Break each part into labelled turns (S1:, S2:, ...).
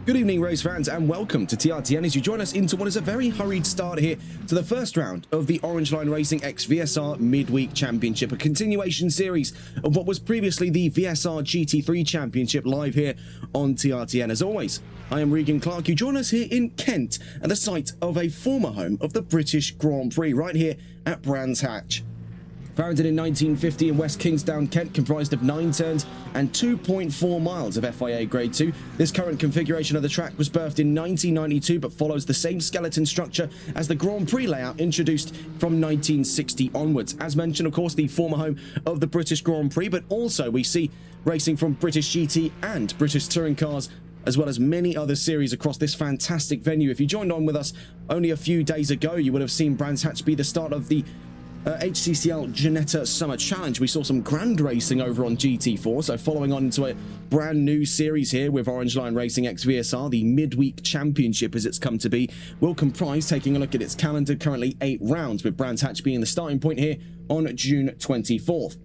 S1: Good evening, race fans, and welcome to TRTN as you join us into what is a very hurried start here to the first round of the Orange Line Racing X VSR Midweek Championship, a continuation series of what was previously the VSR GT3 Championship live here on TRTN. As always, I am Regan Clark. You join us here in Kent at the site of a former home of the British Grand Prix right here at Brands Hatch. Founded in 1950 in West Kingsdown, Kent, comprised of 9 turns and 2.4 miles of FIA Grade 2. This current configuration of the track was birthed in 1992 but follows the same skeleton structure as the Grand Prix layout introduced from 1960 onwards. As mentioned, of course, the former home of the British Grand Prix, but also we see racing from British GT and British touring cars, as well as many other series across this fantastic venue. If you joined on with us only a few days ago, you would have seen Brands Hatch be the start of the HCCL Ginetta Summer Challenge. We saw some grand racing over on GT4, so following on into a brand new series here with Orange Line Racing X VSR, the Midweek Championship as it's come to be, will comprise, taking a look at its calendar, currently 8 rounds, with Brands Hatch being the starting point here on June 24th.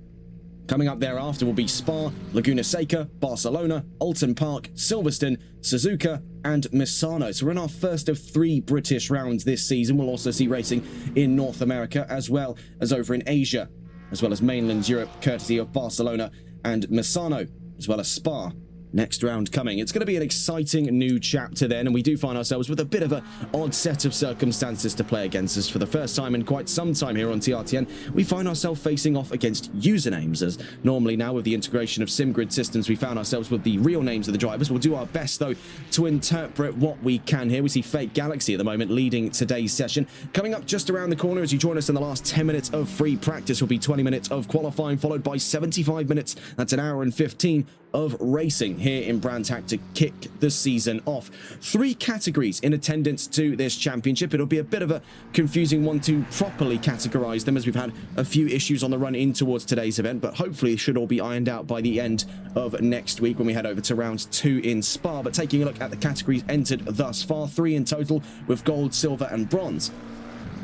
S1: Coming up thereafter will be Spa, Laguna Seca, Barcelona, Alton Park, Silverstone, Suzuka, and Misano. So we're in our first of 3 British rounds this season. We'll also see racing in North America as well as over in Asia, as well as mainland Europe, courtesy of Barcelona and Misano, as well as Spa. Next round coming. It's going to be an exciting new chapter then, and we do find ourselves with a bit of an odd set of circumstances to play against us. For the first time in quite some time here on TRTN, we find ourselves facing off against usernames, as normally now with the integration of SimGrid systems, we found ourselves with the real names of the drivers. We'll do our best, though, to interpret what we can here. We see Fake Galaxy at the moment leading today's session. Coming up just around the corner as you join us in the last 10 minutes of free practice will be 20 minutes of qualifying, followed by 75 minutes. That's an hour and 15 of racing here in Brands Hatch to kick the season off. 3 categories in attendance to this championship. It'll be a bit of a confusing one to properly categorize them, as we've had a few issues on the run in towards today's event, but hopefully it should all be ironed out by the end of next week when we head over to round 2 in Spa. But taking a look at the categories entered thus far, 3 in total with gold, silver and bronze.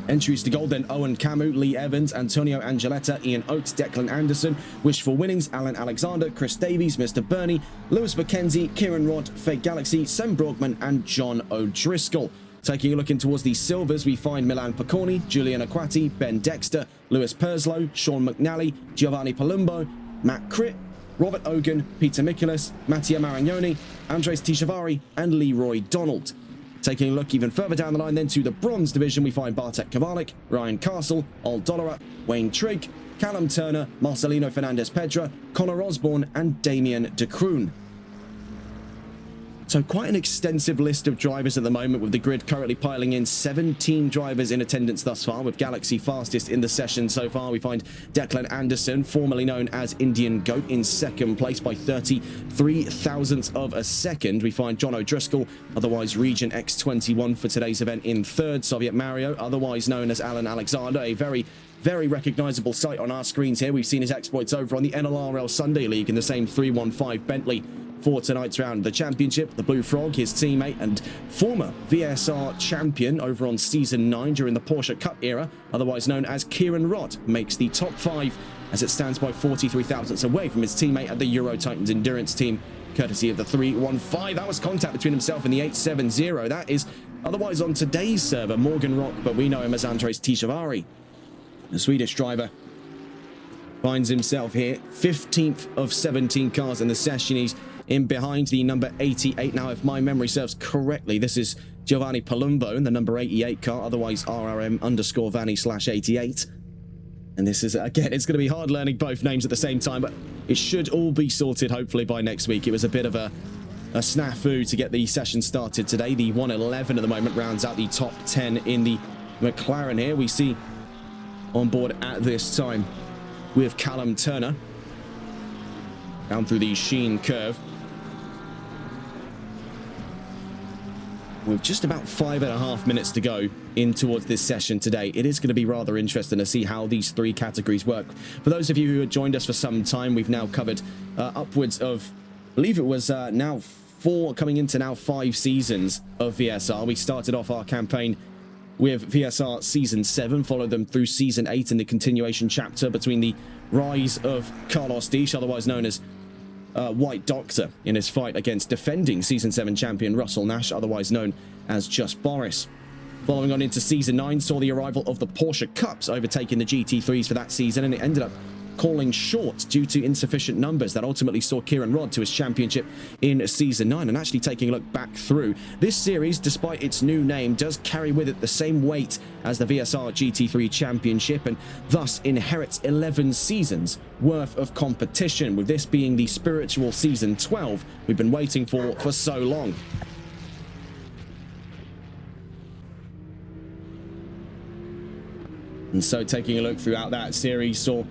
S1: Entries to gold then: Owen Camus, Lee Evans, Antonio Angeletta, Ian Oates, Declan Anderson. Wishful winnings: Alan Alexander, Chris Davies, Mr. Burney, Lewis McKenzie, Kieran Rod, Fake Galaxy, Sam Brockman and John O'Driscoll. Taking a look in towards the silvers, we find Milan Piconi, Julian Aquati, Ben Dexter, Lewis Perslow, Sean McNally, Giovanni Palumbo, Matt Critt, Robert Ogan, Peter Mikulas, Mattia Maragnoni, Andres Tishavari and Leroy Donald. Taking a look even further down the line then to the bronze division, we find Bartek Kavalik, Ryan Castle, Ol Dollara, Wayne Trigg, Callum Turner, Marcelino Fernandez-Pedra, Connor Osborne and Damien De Kroon. So quite an extensive list of drivers at the moment, with the grid currently piling in 17 drivers in attendance thus far, with Galaxy fastest in the session so far. We find Declan Anderson, formerly known as Indian Goat, in second place by 33 thousandths of a second. We find John O'Driscoll, otherwise Region X21 for today's event, in third. Soviet Mario, otherwise known as Alan Alexander, a very recognizable sight on our screens here. We've seen his exploits over on the NLRL Sunday League in the same 315 Bentley for tonight's round of the championship. The Blue Frog, his teammate and former VSR champion over on season 9 during the Porsche Cup era, otherwise known as Kieran Rod, makes the top 5 as it stands by 43 thousandths away from his teammate at the Euro Titans Endurance team, courtesy of the 315. That was contact between himself and the 870. That is otherwise on today's server Morgan Rock, but we know him as Andres Tishavari. The Swedish driver finds himself here 15th of 17 cars in the session. He's in behind the number 88. Now, if my memory serves correctly, this is Giovanni Palumbo in the number 88 car, otherwise RRM_Vanny/88. And this is, again, it's going to be hard learning both names at the same time, but it should all be sorted hopefully by next week. It was a bit of a snafu to get the session started today. The 111 at the moment rounds out the top 10 in the McLaren here. We see on board at this time with Callum Turner down through the Sheen curve. With just about 5.5 minutes to go in towards this session today, it is going to be rather interesting to see how these 3 categories work. For those of you who have joined us for some time, we've now covered upwards of, I believe it was now 4, coming into now 5 seasons of VSR. We started off our campaign with VSR Season 7, followed them through Season 8 in the continuation chapter between the rise of Carlos Dish, otherwise known as White Doctor in his fight against defending Season 7 champion Russell Nash, otherwise known as Just Boris. Following on into Season 9 saw the arrival of the Porsche Cups overtaking the GT3s for that season, and it ended up calling short due to insufficient numbers that ultimately saw Kieran Rodd to his championship in Season 9. And actually taking a look back through, this series, despite its new name, does carry with it the same weight as the VSR GT3 Championship, and thus inherits 11 seasons worth of competition, with this being the spiritual Season 12 we've been waiting for so long. And so taking a look throughout that series saw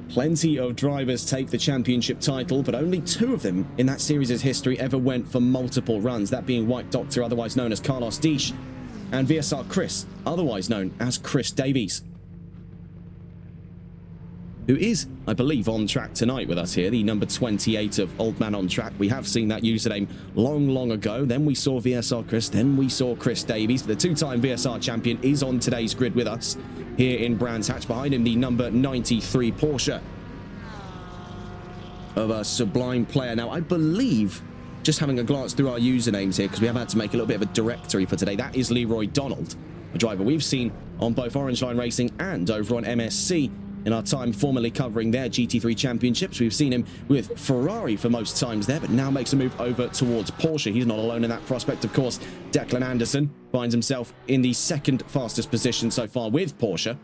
S1: plenty of drivers take the championship title, but only 2 of them in that series' history ever went for multiple runs, that being White Doctor, otherwise known as Carlos Dish, and VSR Chris, otherwise known as Chris Davies, who is, I believe, on track tonight with us here, the number 28 of Old Man on Track. We have seen that username long ago. Then we saw VSR Chris, then we saw Chris Davies. The 2-time VSR champion is on today's grid with us here in Brands Hatch. Behind him, the number 93 Porsche of a Sublime player. Now, I believe, just having a glance through our usernames here, because we have had to make a little bit of a directory for today, that is Leroy Donald, a driver we've seen on both Orange Line Racing and over on MSC. In our time formerly covering their GT3 championships, we've seen him with Ferrari for most times there, but now makes a move over towards Porsche. He's not alone in that prospect, of course. Declan Anderson finds himself in the 2nd fastest position so far with Porsche,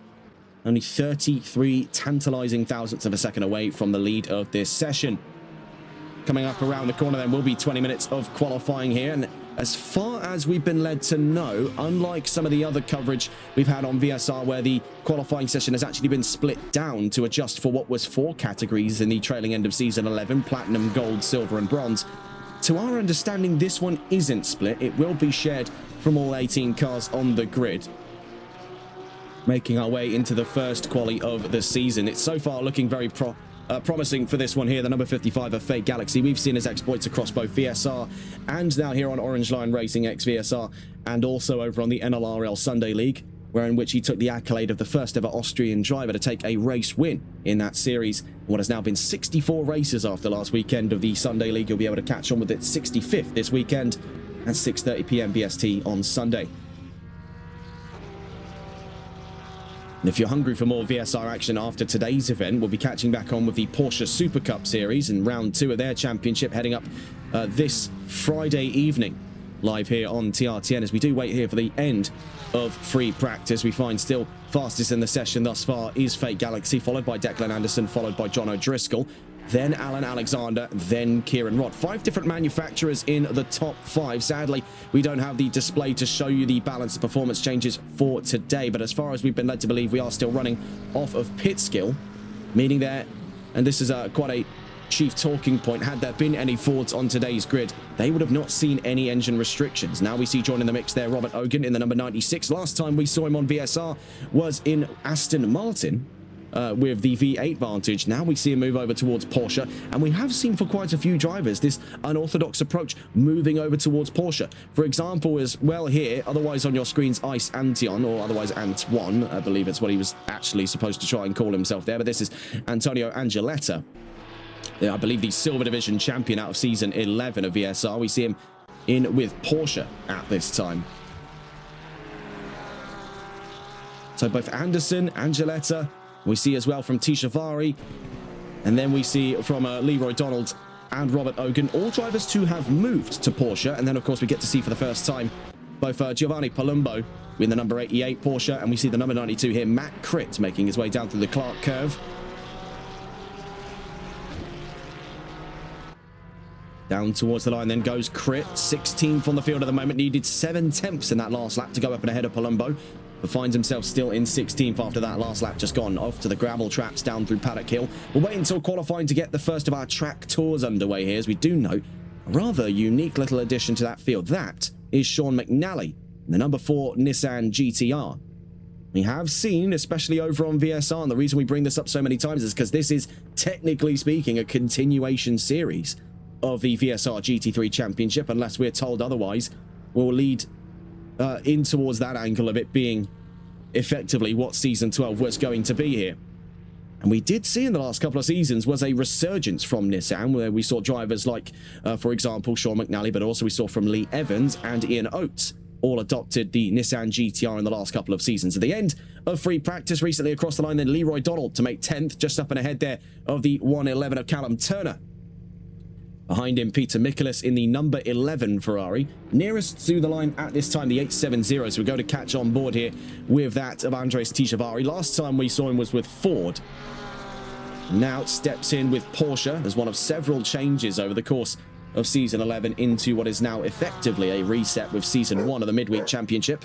S1: only 33 tantalizing thousandths of a second away from the lead of this session. Coming up around the corner then will be 20 minutes of qualifying here, and as far as we've been led to know, unlike some of the other coverage we've had on VSR where the qualifying session has actually been split down to adjust for what was 4 categories in the trailing end of Season 11, Platinum, Gold, Silver and Bronze, to our understanding this one isn't split. It will be shared from all 18 cars on the grid. Making our way into the first quali of the season. It's so far looking very promising for this one here, the number 55 of Fate Galaxy. We've seen his exploits across both VSR and now here on Orange Line Racing X VSR, and also over on the NLRL Sunday League, where in which he took the accolade of the first ever Austrian driver to take a race win in that series. What has now been 64 races after last weekend of the Sunday League. You'll be able to catch on with its 65th this weekend at 6:30 p.m. BST on Sunday. And if you're hungry for more VSR action after today's event, we'll be catching back on with the Porsche Super Cup Series in round 2 of their championship, heading up this Friday evening, live here on TRTN, as we do wait here for the end of free practice. We find still fastest in the session thus far is Fate Galaxy, followed by Declan Anderson, followed by John O'Driscoll, then Alan Alexander, then Kieran Rodd. 5 different manufacturers in the top 5. Sadly, we don't have the display to show you the balanced performance changes for today, but as far as we've been led to believe, we are still running off of pit skill, meaning there, and this is quite a chief talking point, had there been any Fords on today's grid, they would have not seen any engine restrictions. Now we see joining the mix there Robert Ogan in the number 96. Last time we saw him on VSR was in Aston Martin, with the V8 Vantage. Now we see him move over towards Porsche, and we have seen for quite a few drivers this unorthodox approach moving over towards Porsche. For example, as well here, otherwise on your screens, Ice Antion, or otherwise Antoine, I believe it's what he was actually supposed to try and call himself there, but this is Antonio Angeletta. I believe the Silver Division champion out of Season 11 of VSR. We see him in with Porsche at this time. So both Anderson, Angeletta, we see as well from Tishavari, and then we see from Leroy Donald and Robert Ogan, all drivers to have moved to Porsche. And then, of course, we get to see for the first time both Giovanni Palumbo in the number 88 Porsche, and we see the number 92 here, Matt Critt, making his way down through the Clark curve. Down towards the line then goes Critt, 16th on the field at the moment, needed 7 tenths in that last lap to go up and ahead of Palumbo, but finds himself still in 16th after that last lap just gone off to the gravel traps down through Paddock Hill. We'll wait until qualifying to get the first of our track tours underway here, as we do note a rather unique little addition to that field. That is Sean McNally, the number 4 Nissan GTR. We have seen, especially over on VSR, and the reason we bring this up so many times is because this is, technically speaking, a continuation series of the VSR GT3 Championship, unless we're told otherwise. Will lead in towards that angle of it being effectively what Season 12 was going to be here. And we did see in the last couple of seasons was a resurgence from Nissan, where we saw drivers like, for example, Sean McNally, but also we saw from Lee Evans and Ian Oates, all adopted the Nissan GTR in the last couple of seasons. At the end of free practice recently across the line, then Leroy Donald to make 10th, just up and ahead there of the 111 of Callum Turner. Behind him, Peter Michaelis in the number 11 Ferrari. Nearest to the line at this time, the 870. So we go to catch on board here with that of Andres Tichavari. Last time we saw him was with Ford. Now steps in with Porsche as one of several changes over the course of Season 11 into what is now effectively a reset with Season 1 of the Midweek Championship.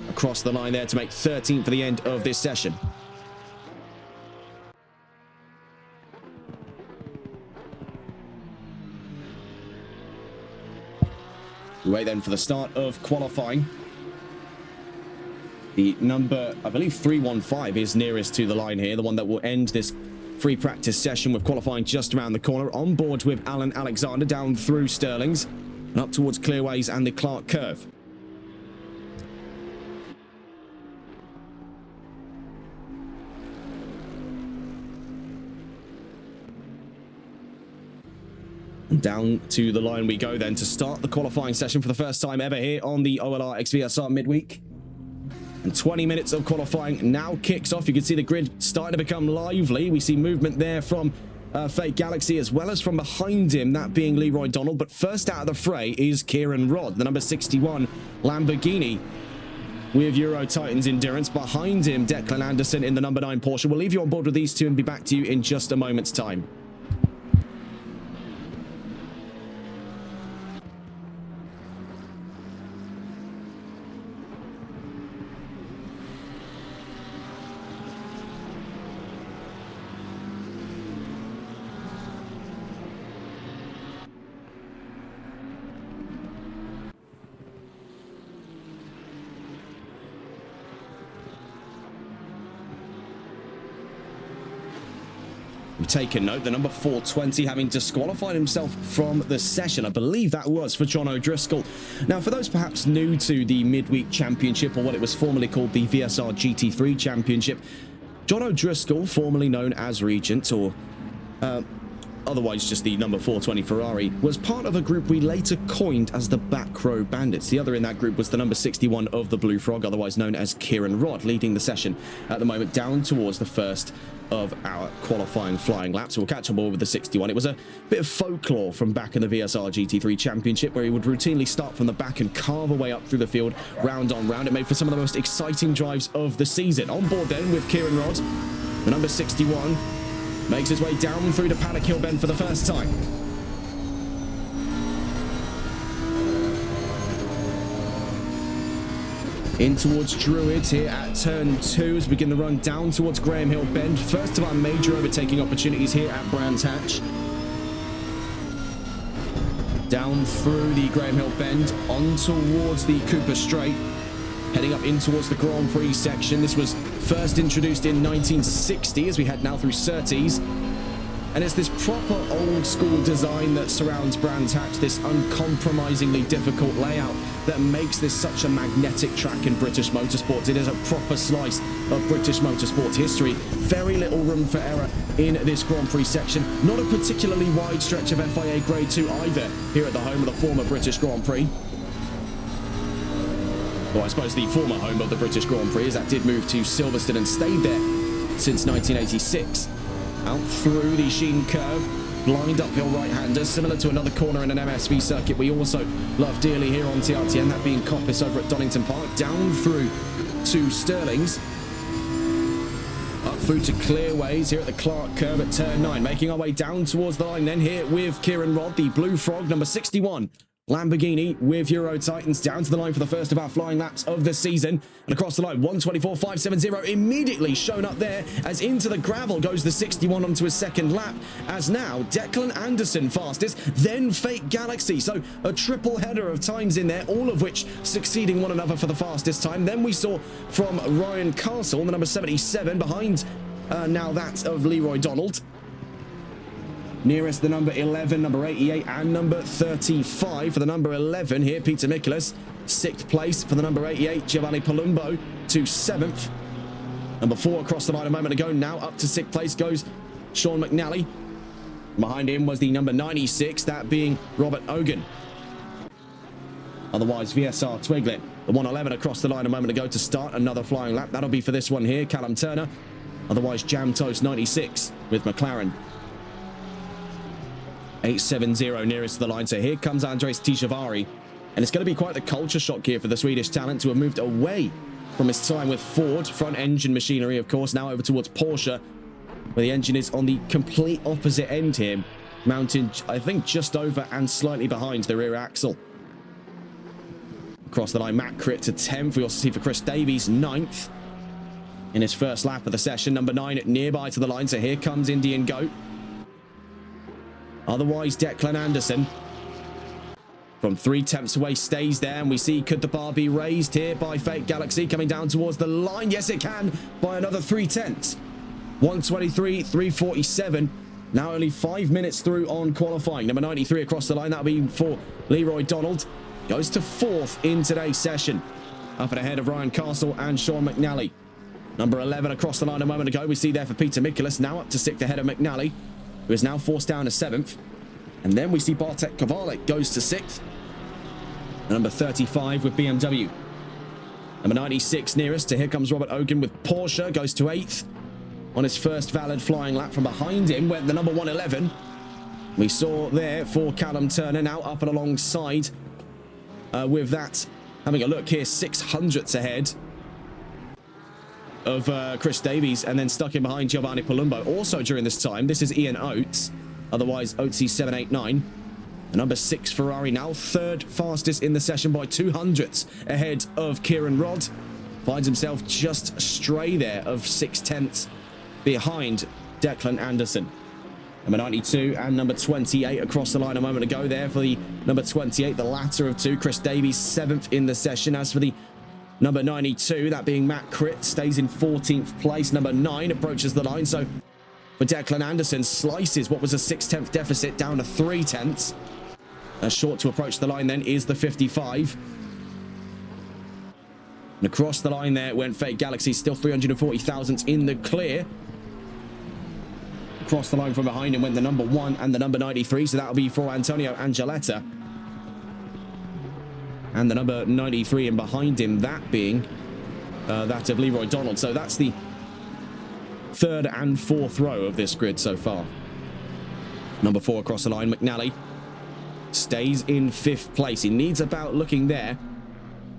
S1: Across the line there to make 13th for the end of this session. We wait then for the start of qualifying. The number, I believe 315 is nearest to the line here, the one that will end this free practice session with qualifying just around the corner. On board with Alan Alexander down through Stirlings and up towards Clearways and the Clark Curve. Down to the line we go then to start the qualifying session for the first time ever here on the OLR XVSR midweek. And 20 minutes of qualifying now kicks off. You can see the grid starting to become lively. We see movement there from Fake Galaxy as well as from behind him, that being Leroy Donald. But first out of the fray is Kieran Rodd, the number 61 Lamborghini with Euro Titans Endurance. Behind him, Declan Anderson in the number 9 Porsche. We'll leave you on board with these two and be back to you in just a moment's time. We've taken note, the number 420 having disqualified himself from the session. I believe that was for John O'Driscoll. Now, for those perhaps new to the Midweek Championship, or what it was formerly called the VSR GT3 Championship, John O'Driscoll, formerly known as Regent, or otherwise just the number 420 Ferrari, was part of a group we later coined as the Back Row Bandits. The other in that group was the number 61 of the Blue Frog, otherwise known as Kieran Rodd, leading the session at the moment down towards the first of our qualifying flying laps. We'll catch on board with the 61. It was a bit of folklore from back in the VSR GT3 Championship, where he would routinely start from the back and carve away up through the field, round on round. It made for some of the most exciting drives of the season. On board then with Kieran Rodd, the number 61, makes his way down through to Paddock Hill Bend for the first time. In towards Druids here at turn 2 as we begin the run down towards Graham Hill Bend. First of our major overtaking opportunities here at Brands Hatch. Down through the Graham Hill Bend on towards the Cooper Straight. Heading up in towards the Grand Prix section. This was first introduced in 1960 as we head now through Surtees. And it's this proper old school design that surrounds Brands Hatch, this uncompromisingly difficult layout that makes this such a magnetic track in British motorsport. It is a proper slice of British motorsport history. Very little room for error in this Grand Prix section. Not a particularly wide stretch of FIA Grade 2 either here at the home of the former British Grand Prix. Well, I suppose the former home of the British Grand Prix, as that did move to Silverstone and stayed there since 1986. Out through the Sheen Curve, blind uphill right-hander, similar to another corner in an MSV circuit we also love dearly here on TRTN, that being Coppice over at Donington Park. Down through to Stirlings, up through to Clearways here at the Clark Curve at turn 9, making our way down towards the line then here with Kieran Rodd, the Blue Frog, number 61. Lamborghini with Euro Titans down to the line for the first of our flying laps of the season. And across the line, 1:24.570 immediately shown up there as into the gravel goes the 61 onto his second lap. As now, Declan Anderson fastest, then Fake Galaxy. So a triple header of times in there, all of which succeeding one another for the fastest time. Then we saw from Ryan Castle, the number 77, behind now that of Leroy Donald. Nearest the number 11, number 88, and number 35 for the number 11 here, Peter Michaelis. 6th place for the number 88, Giovanni Palumbo, to 7th. Number 4 across the line a moment ago. Now up to 6th place goes Sean McNally. Behind him was the number 96, that being Robert Ogan. Otherwise, VSR Twiglet, the 111 across the line a moment ago to start another flying lap. That'll be for this one here, Callum Turner. Otherwise, Jam Toast 96 with McLaren. 870 nearest to the line. So here comes Andres Tishavari. And it's going to be quite the culture shock here for the Swedish talent to have moved away from his time with Ford, front engine machinery, of course, now over towards Porsche, where the engine is on the complete opposite end here, mounted, I think, just over and slightly behind the rear axle. Across the line, Matt Critt to 10th. We also see for Chris Davies, 9th in his first lap of the session. Number 9 nearby to the line, so here comes Indian Goat. Otherwise, Declan Anderson, from 3 tenths away, stays there, and we see, could the bar be raised here by Fake Galaxy coming down towards the line? Yes, it can, by another 3 tenths. 123, 347. Now only 5 minutes through on qualifying. Number 93 across the line, that'll be for Leroy Donald. Goes to 4th in today's session, up and ahead of Ryan Castle and Sean McNally. Number 11 across the line a moment ago, we see there for Peter Mikulas, now up to 6th ahead of McNally, who is now forced down to 7th. And then we see Bartek Kowalik goes to 6th. Number 35 with BMW. Number 96 nearest to, here comes Robert Ogan with Porsche, goes to 8th. On his first valid flying lap. From behind him went the number 111. We saw there for Callum Turner, now up and alongside with that. Having a look here, 600ths ahead of Chris Davies, and then stuck in behind Giovanni Palumbo. Also during this time, this is Ian Oates, otherwise Oatesy 789. The number 6 Ferrari, now 3rd fastest in the session by 200ths ahead of Kieran Rodd. Finds himself just astray there of 6 tenths behind Declan Anderson. Number 92 and number 28 across the line a moment ago there for the number 28, the latter of 2. Chris Davies 7th in the session. As for the number 92, that being Matt Critt, stays in 14th place. Number 9 approaches the line. So for Declan Anderson, slices what was a 6-tenth deficit down to 3 tenths. Short to approach the line then is the 55. And across the line there went Fake Galaxy, still 340 thousandths in the clear. Across the line from behind him went the number 1 and the number 93, so that'll be for Antonio Angeletta. And the number 93 in behind him, that being that of Leroy Donald. So that's the 3rd and 4th row of this grid so far. Number 4 across the line, McNally, stays in 5th place. He needs about, looking there,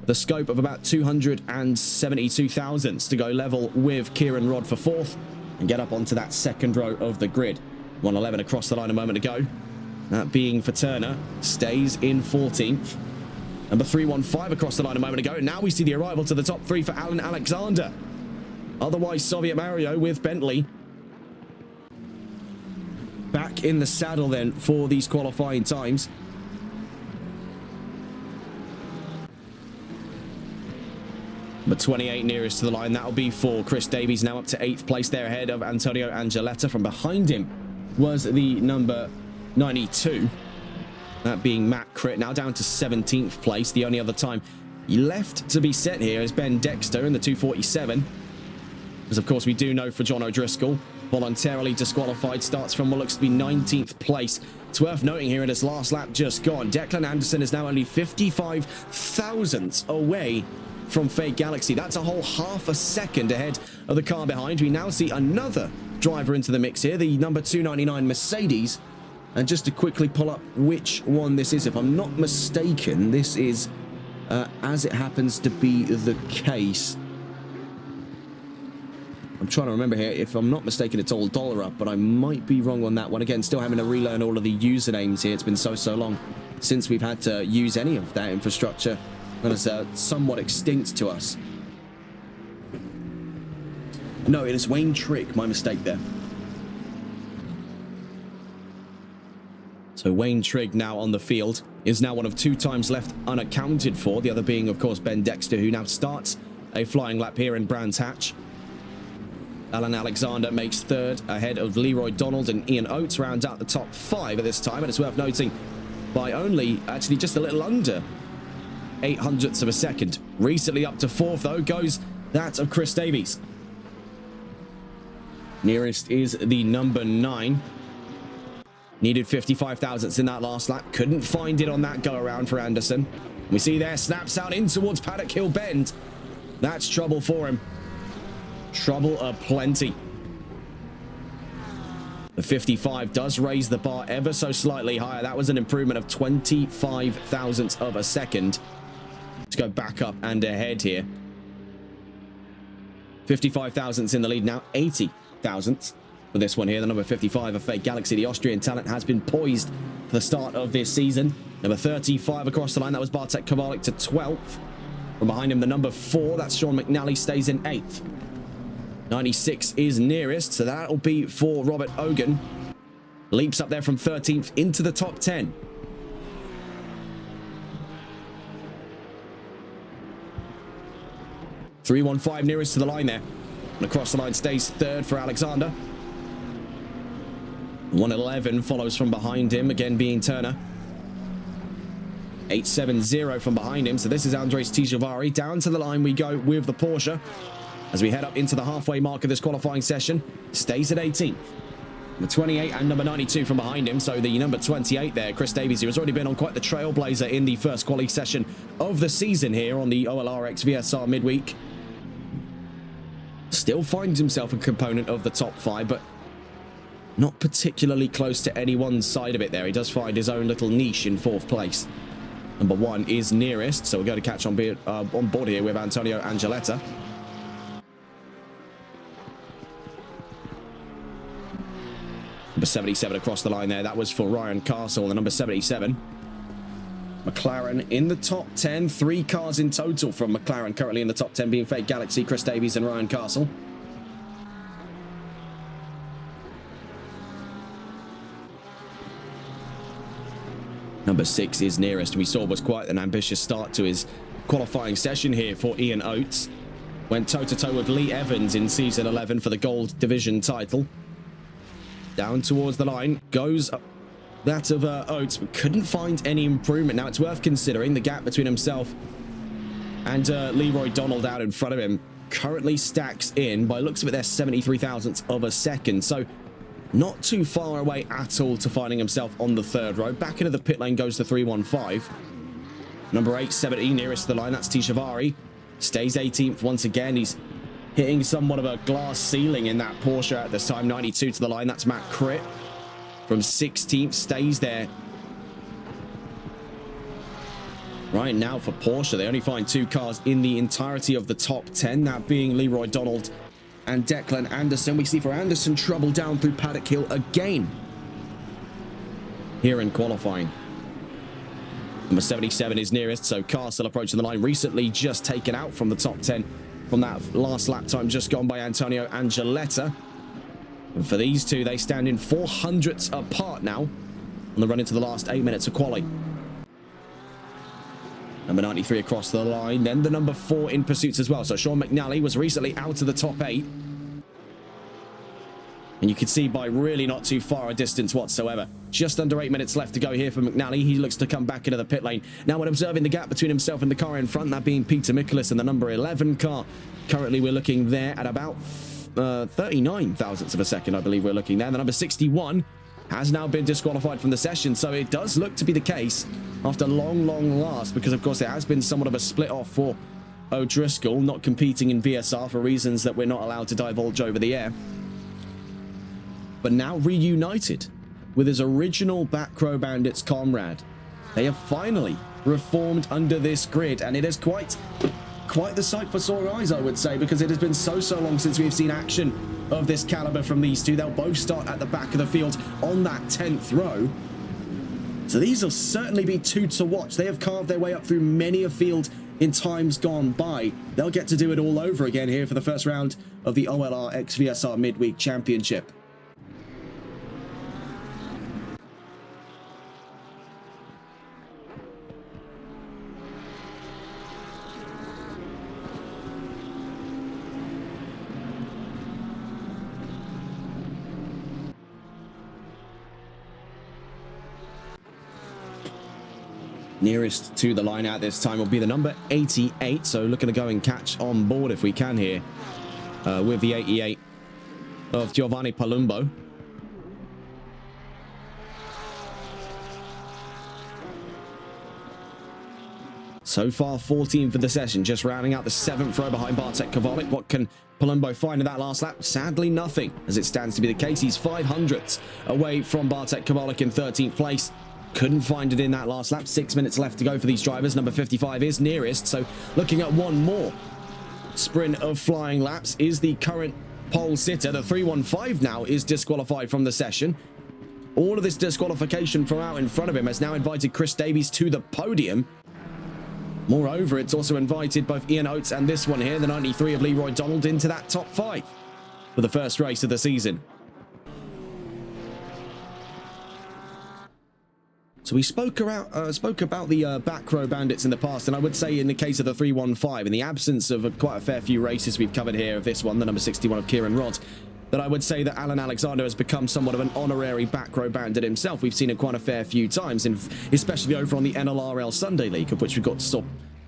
S1: the scope of about 272 thousandths to go level with Kieran Rodd for 4th and get up onto that 2nd row of the grid. 111 across the line a moment ago, that being for Turner, stays in 14th. Number 315 across the line a moment ago. Now we see the arrival to the top 3 for Alan Alexander. Otherwise, Soviet Mario with Bentley back in the saddle then for these qualifying times. Number 28 nearest to the line, that'll be for Chris Davies, now up to 8th place there ahead of Antonio Angeletta. From behind him was the number 92, that being Matt Critt, now down to 17th place. The only other time left to be set here is Ben Dexter in the 247, because of course we do know for John O'Driscoll, voluntarily disqualified, starts from what looks to be 19th place. It's worth noting here in his last lap just gone, Declan Anderson is now only 55 thousandths away from Fake Galaxy. That's a whole half a second ahead of the car behind. We now see another driver into the mix here, the number 299 Mercedes. And just to quickly pull up which one this is, if I'm not mistaken, this is, as it happens to be the case, I'm trying to remember here, if I'm not mistaken, it's all dollar up, but I might be wrong on that one. Again, still having to relearn all of the usernames here. It's been so long since we've had to use any of that infrastructure. That is somewhat extinct to us. No, it is Wayne Trick, my mistake there. So Wayne Trigg now on the field is now one of 2 times left unaccounted for. The other being, of course, Ben Dexter, who now starts a flying lap here in Brands Hatch. Alan Alexander makes 3rd ahead of Leroy Donald, and Ian Oates rounds out the top 5 at this time. And it's worth noting, by only actually just a little under 800ths of a second. Recently up to 4th, though, goes that of Chris Davies. Nearest is the number 9. Needed 55 thousandths in that last lap. Couldn't find it on that go around for Anderson. We see there, snaps out in towards Paddock Hill Bend. That's trouble for him. Trouble aplenty. The 55 does raise the bar ever so slightly higher. That was an improvement of 25 thousandths of a second. Let's go back up and ahead here. 55 thousandths in the lead now. 80 thousandths for this one here. The number 55 of Fake Galaxy, the Austrian talent, has been poised for the start of this season. Number 35 across the line. That was Bartek Kowalik to 12th. From behind him, the number 4. That's Sean McNally, stays in 8th. 96 is nearest, so that'll be for Robert Ogan. Leaps up there from 13th into the top 10. .315 nearest to the line there. And across the line stays 3rd for Alexander. 111 follows from behind him, again being Turner. 870 from behind him, so this is Andres Tijavari. Down to the line we go with the Porsche as we head up into the halfway mark of this qualifying session. Stays at 18th. Number 28 and number 92 from behind him, so the number 28 there, Chris Davies, who has already been on quite the trailblazer in the first quali session of the season here on the OLR X VSR midweek. Still finds himself a component of the top 5, but not particularly close to any one side of it there. He does find his own little niche in 4th place. Number 1 is nearest, so we're going to catch on board here with Antonio Angeletta. Number 77 across the line there. That was for Ryan Castle, the number 77. McLaren in the top 10. 3 cars in total from McLaren currently in the top 10, being Fake Galaxy, Chris Davies and Ryan Castle. Number 6 is nearest. We saw was quite an ambitious start to his qualifying session here for Ian Oates. Went toe-to-toe with Lee Evans in season 11 for the Gold Division title. Down towards the line goes that of Oates, but couldn't find any improvement. Now, it's worth considering the gap between himself and Leroy Donald out in front of him currently stacks in, by looks of it, they're 73 thousandths of a second. So not too far away at all to finding himself on the 3rd row. Back into the pit lane goes the 315. Number 870 nearest to the line. That's Tishavari. Stays 18th once again. He's hitting somewhat of a glass ceiling in that Porsche at this time. 92 to the line. That's Matt Critt. From 16th, stays there. Right now for Porsche, they only find 2 cars in the entirety of the top 10, that being Leroy Donald and Declan Anderson. We see for Anderson trouble down through Paddock Hill again here in qualifying. Number 77 is nearest, so Castle approaching the line, recently just taken out from the top 10 from that last lap time just gone by Antonio Angeletta. And for these two, they stand in 400ths apart now on the run into the last 8 minutes of quali. Number 93 across the line, then the number 4 in pursuits as well. So Sean McNally was recently out of the top 8. And you can see by really not too far a distance whatsoever. Just under 8 minutes left to go here for McNally. He looks to come back into the pit lane. Now, when observing the gap between himself and the car in front, that being Peter Michaelis and the number 11 car, currently we're looking there at about 39 thousandths of a second, I believe we're looking there. The number 61 has now been disqualified from the session, so it does look to be the case after long last, because of course there has been somewhat of a split off for O'Driscoll, not competing in VSR for reasons that we're not allowed to divulge over the air, but now reunited with his original Back Row Bandits comrade. They have finally reformed under this grid, and it is quite the sight for sore eyes, I would say, because it has been so long since we've seen action of this caliber from these two. They'll both start at the back of the field on that 10th row. So these will certainly be two to watch. They have carved their way up through many a field in times gone by. They'll get to do it all over again here for the first round of the OLR X VSR Midweek Championship. Nearest to the line at this time will be the number 88, so looking to go and catch on board if we can here with the 88 of Giovanni Palumbo. So far, 14 for the session, just rounding out the 7th row behind Bartek Kowalik. What can Palumbo find in that last lap? Sadly, nothing, as it stands to be the case. He's 500ths away from Bartek Kowalik in 13th place. Couldn't find it in that last lap. 6 minutes left to go for these drivers. Number 55 is nearest, so looking at one more sprint of flying laps is the current pole sitter. The 315 now is disqualified from the session. All of this disqualification from out in front of him has now invited Chris Davies to the podium. Moreover, it's also invited both Ian Oates and this one here, the 93 of Leroy Donald, into that top 5 for the first race of the season. So we spoke about the back row bandits in the past, and I would say in the case of the 315, in the absence of quite a fair few races we've covered here of this one, the number 61 of Kieran Rodd, that I would say that Alan Alexander has become somewhat of an honorary back row bandit himself. We've seen it quite a fair few times, and especially over on the NLRL Sunday League, of which we've got still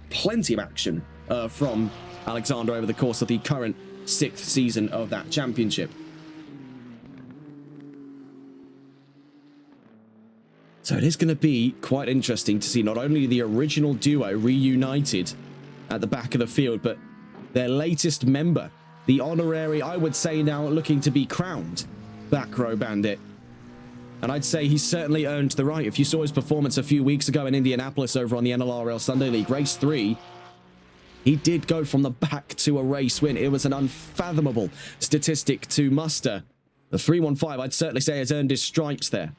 S1: plenty of action from Alexander over the course of the current 6th season of that championship. So it is going to be quite interesting to see not only the original duo reunited at the back of the field, but their latest member, the honorary, I would say now looking to be crowned back row bandit. And I'd say he's certainly earned the right. If you saw his performance a few weeks ago in Indianapolis over on the NLRL Sunday League, race 3, he did go from the back to a race win. It was an unfathomable statistic to muster. The 315, I'd certainly say, has earned his stripes there.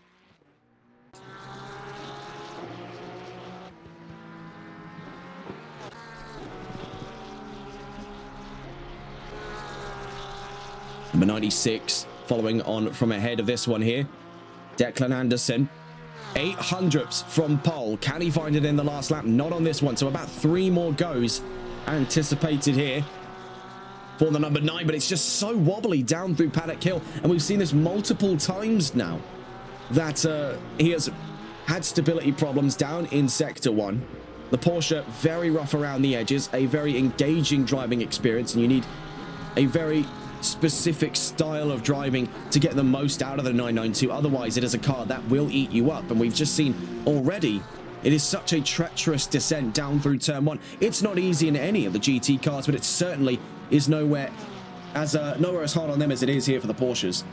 S1: Number 96, following on from ahead of this one here, Declan Anderson. 800ths from pole. Can he find it in the last lap? Not on this one. So about 3 more goes anticipated here for the number 9. But it's just so wobbly down through Paddock Hill. And we've seen this multiple times now that he has had stability problems down in Sector 1. The Porsche, very rough around the edges. A very engaging driving experience. And you need a very specific style of driving to get the most out of the 992. Otherwise, it is a car that will eat you up. And we've just seen already, it is such a treacherous descent down through turn 1. It's not easy in any of the GT cars, but it certainly is nowhere as hard on them as it is here for the Porsches.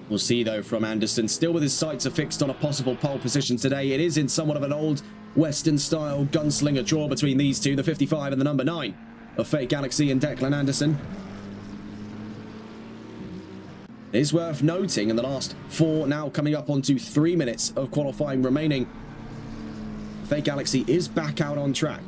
S1: We'll see, though, from Anderson, still with his sights affixed on a possible pole position today. It is in somewhat of an old Western-style gunslinger draw between these two, the 55 and the number 9 of Fate Galaxy and Declan Anderson. It is worth noting, in the last 4, now coming up onto 3 minutes of qualifying remaining, Fate Galaxy is back out on track.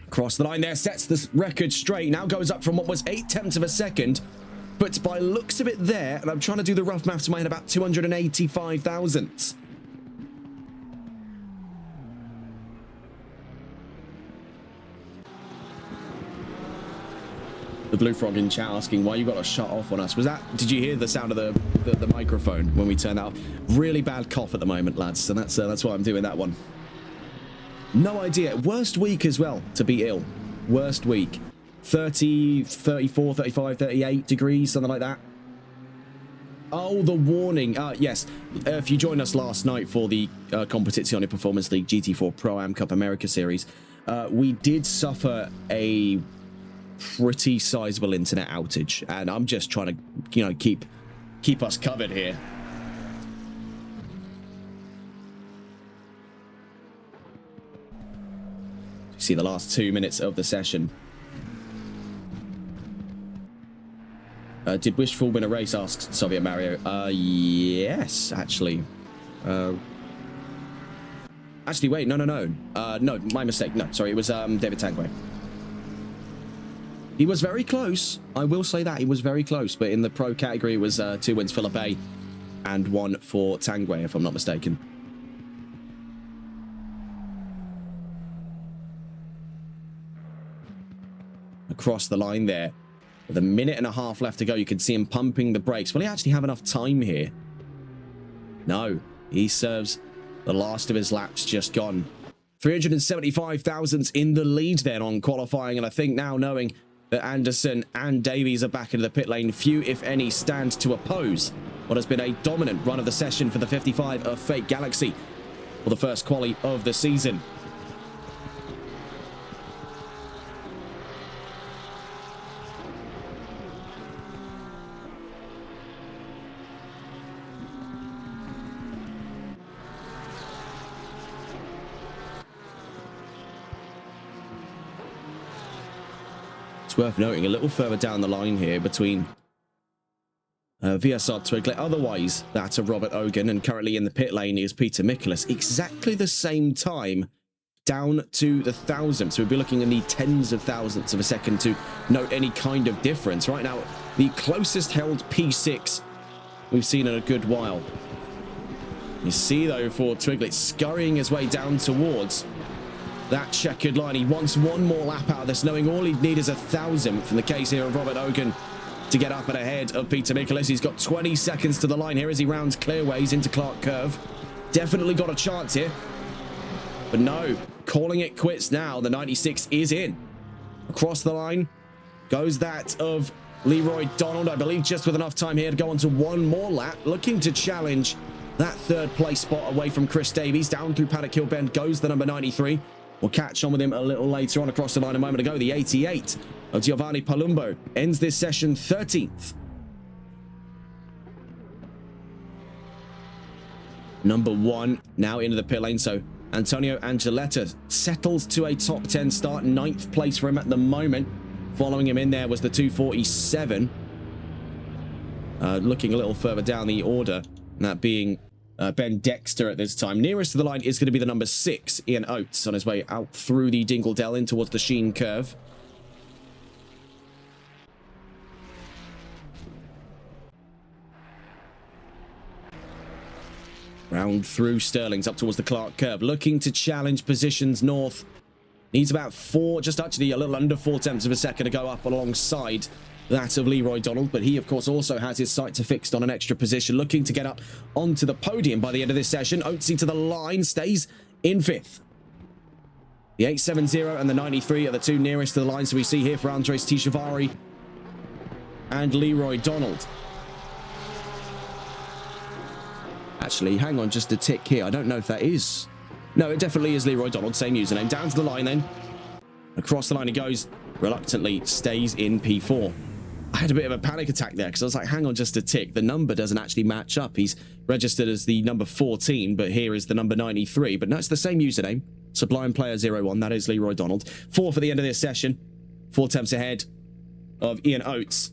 S1: Across the line there, sets the record straight. Now goes up from what was 0.8 of a second, but by looks of it there, and I'm trying to do the rough maths in my head, about 285 thousandths. The Blue Frog in chat asking why you got to shut off on us. Was that, did you hear the sound of the microphone when we turned that off? Really bad cough at the moment, lads, and that's why I'm doing that one. No idea. Worst week as well to be ill. Worst week. 30, 34, 35, 38 degrees, something like that. Oh, the warning. Yes. If you joined us last night for the Competizione Performance League GT4 Pro-Am Cup America Series, we did suffer a pretty sizable internet outage, and I'm just trying to, keep us covered here. See the last 2 minutes of the session. Did Wishful win a race? Asks Soviet Mario. Yes, actually. Actually, wait, no. No, my mistake. No, sorry, it was David Tanguay. He was very close. I will say that he was very close, but in the pro category, it was 2 wins for Philippe and 1 for Tanguay, if I'm not mistaken. Across the line there. With a minute and a half left to go, you can see him pumping the brakes. Will he actually have enough time here? No. He serves the last of his laps just gone. 375 thousandths in the lead then on qualifying, and I think now knowing that Anderson and Davies are back into the pit lane, few if any stand to oppose what has been a dominant run of the session for the 55 of Fate Galaxy for the first quali of the season. It's worth noting a little further down the line here between VSR Twiglet, otherwise that's a Robert Ogan, and currently in the pit lane is Peter Michaelis. Exactly the same time down to the thousandths. We'll be looking in the tens of thousandths of a second to note any kind of difference. Right now, the closest held P6 we've seen in a good while. You see, though, for Twiglet scurrying his way down towards that checkered line. He wants one more lap out of this, knowing all he'd need is 1,000th in the case here of Robert Ogan to get up and ahead of Peter Michaelis. He's got 20 seconds to the line here as he rounds clearways into Clark Curve. Definitely got a chance here. But no, calling it quits now. The 96 is in. Across the line goes that of Leroy Donald, I believe just with enough time here to go on to one more lap, looking to challenge that third place spot away from Chris Davies. Down through Paddock Hill Bend goes the number 93. We'll catch on with him a little later on. Across the line a moment ago, the 88 of Giovanni Palumbo ends this session 13th. Number 1 now into the pit lane, so Antonio Angeletta settles to a top 10 start, 9th place for him at the moment. Following him in there was the 247. Looking a little further down the order, that being Ben Dexter at this time. Nearest to the line is going to be the number 6, Ian Oates, on his way out through the Dingle Dell in towards the Sheen Curve. Round through Sterling's up towards the Clark Curve, looking to challenge positions north. Needs about 4, just actually a little under 4 tenths of a second to go up alongside that of Leroy Donald, but he of course also has his sights fixed on an extra position, looking to get up onto the podium by the end of this session. Oatesy to the line, stays in 5th. The 870 and the 93 are the two nearest to the line, so we see here for Andres Tishavari and Leroy Donald. Actually, hang on just a tick here. I don't know if that is... No, it definitely is Leroy Donald, same username. Down to the line then. Across the line he goes, reluctantly stays in P4. I had a bit of a panic attack there because I was like, hang on just a tick. The number doesn't actually match up. He's registered as the number 14, but here is the number 93. But no, it's the same username. Sublime Player 01, that is Leroy Donald. 4 for the end of this session. 4 attempts ahead of Ian Oates.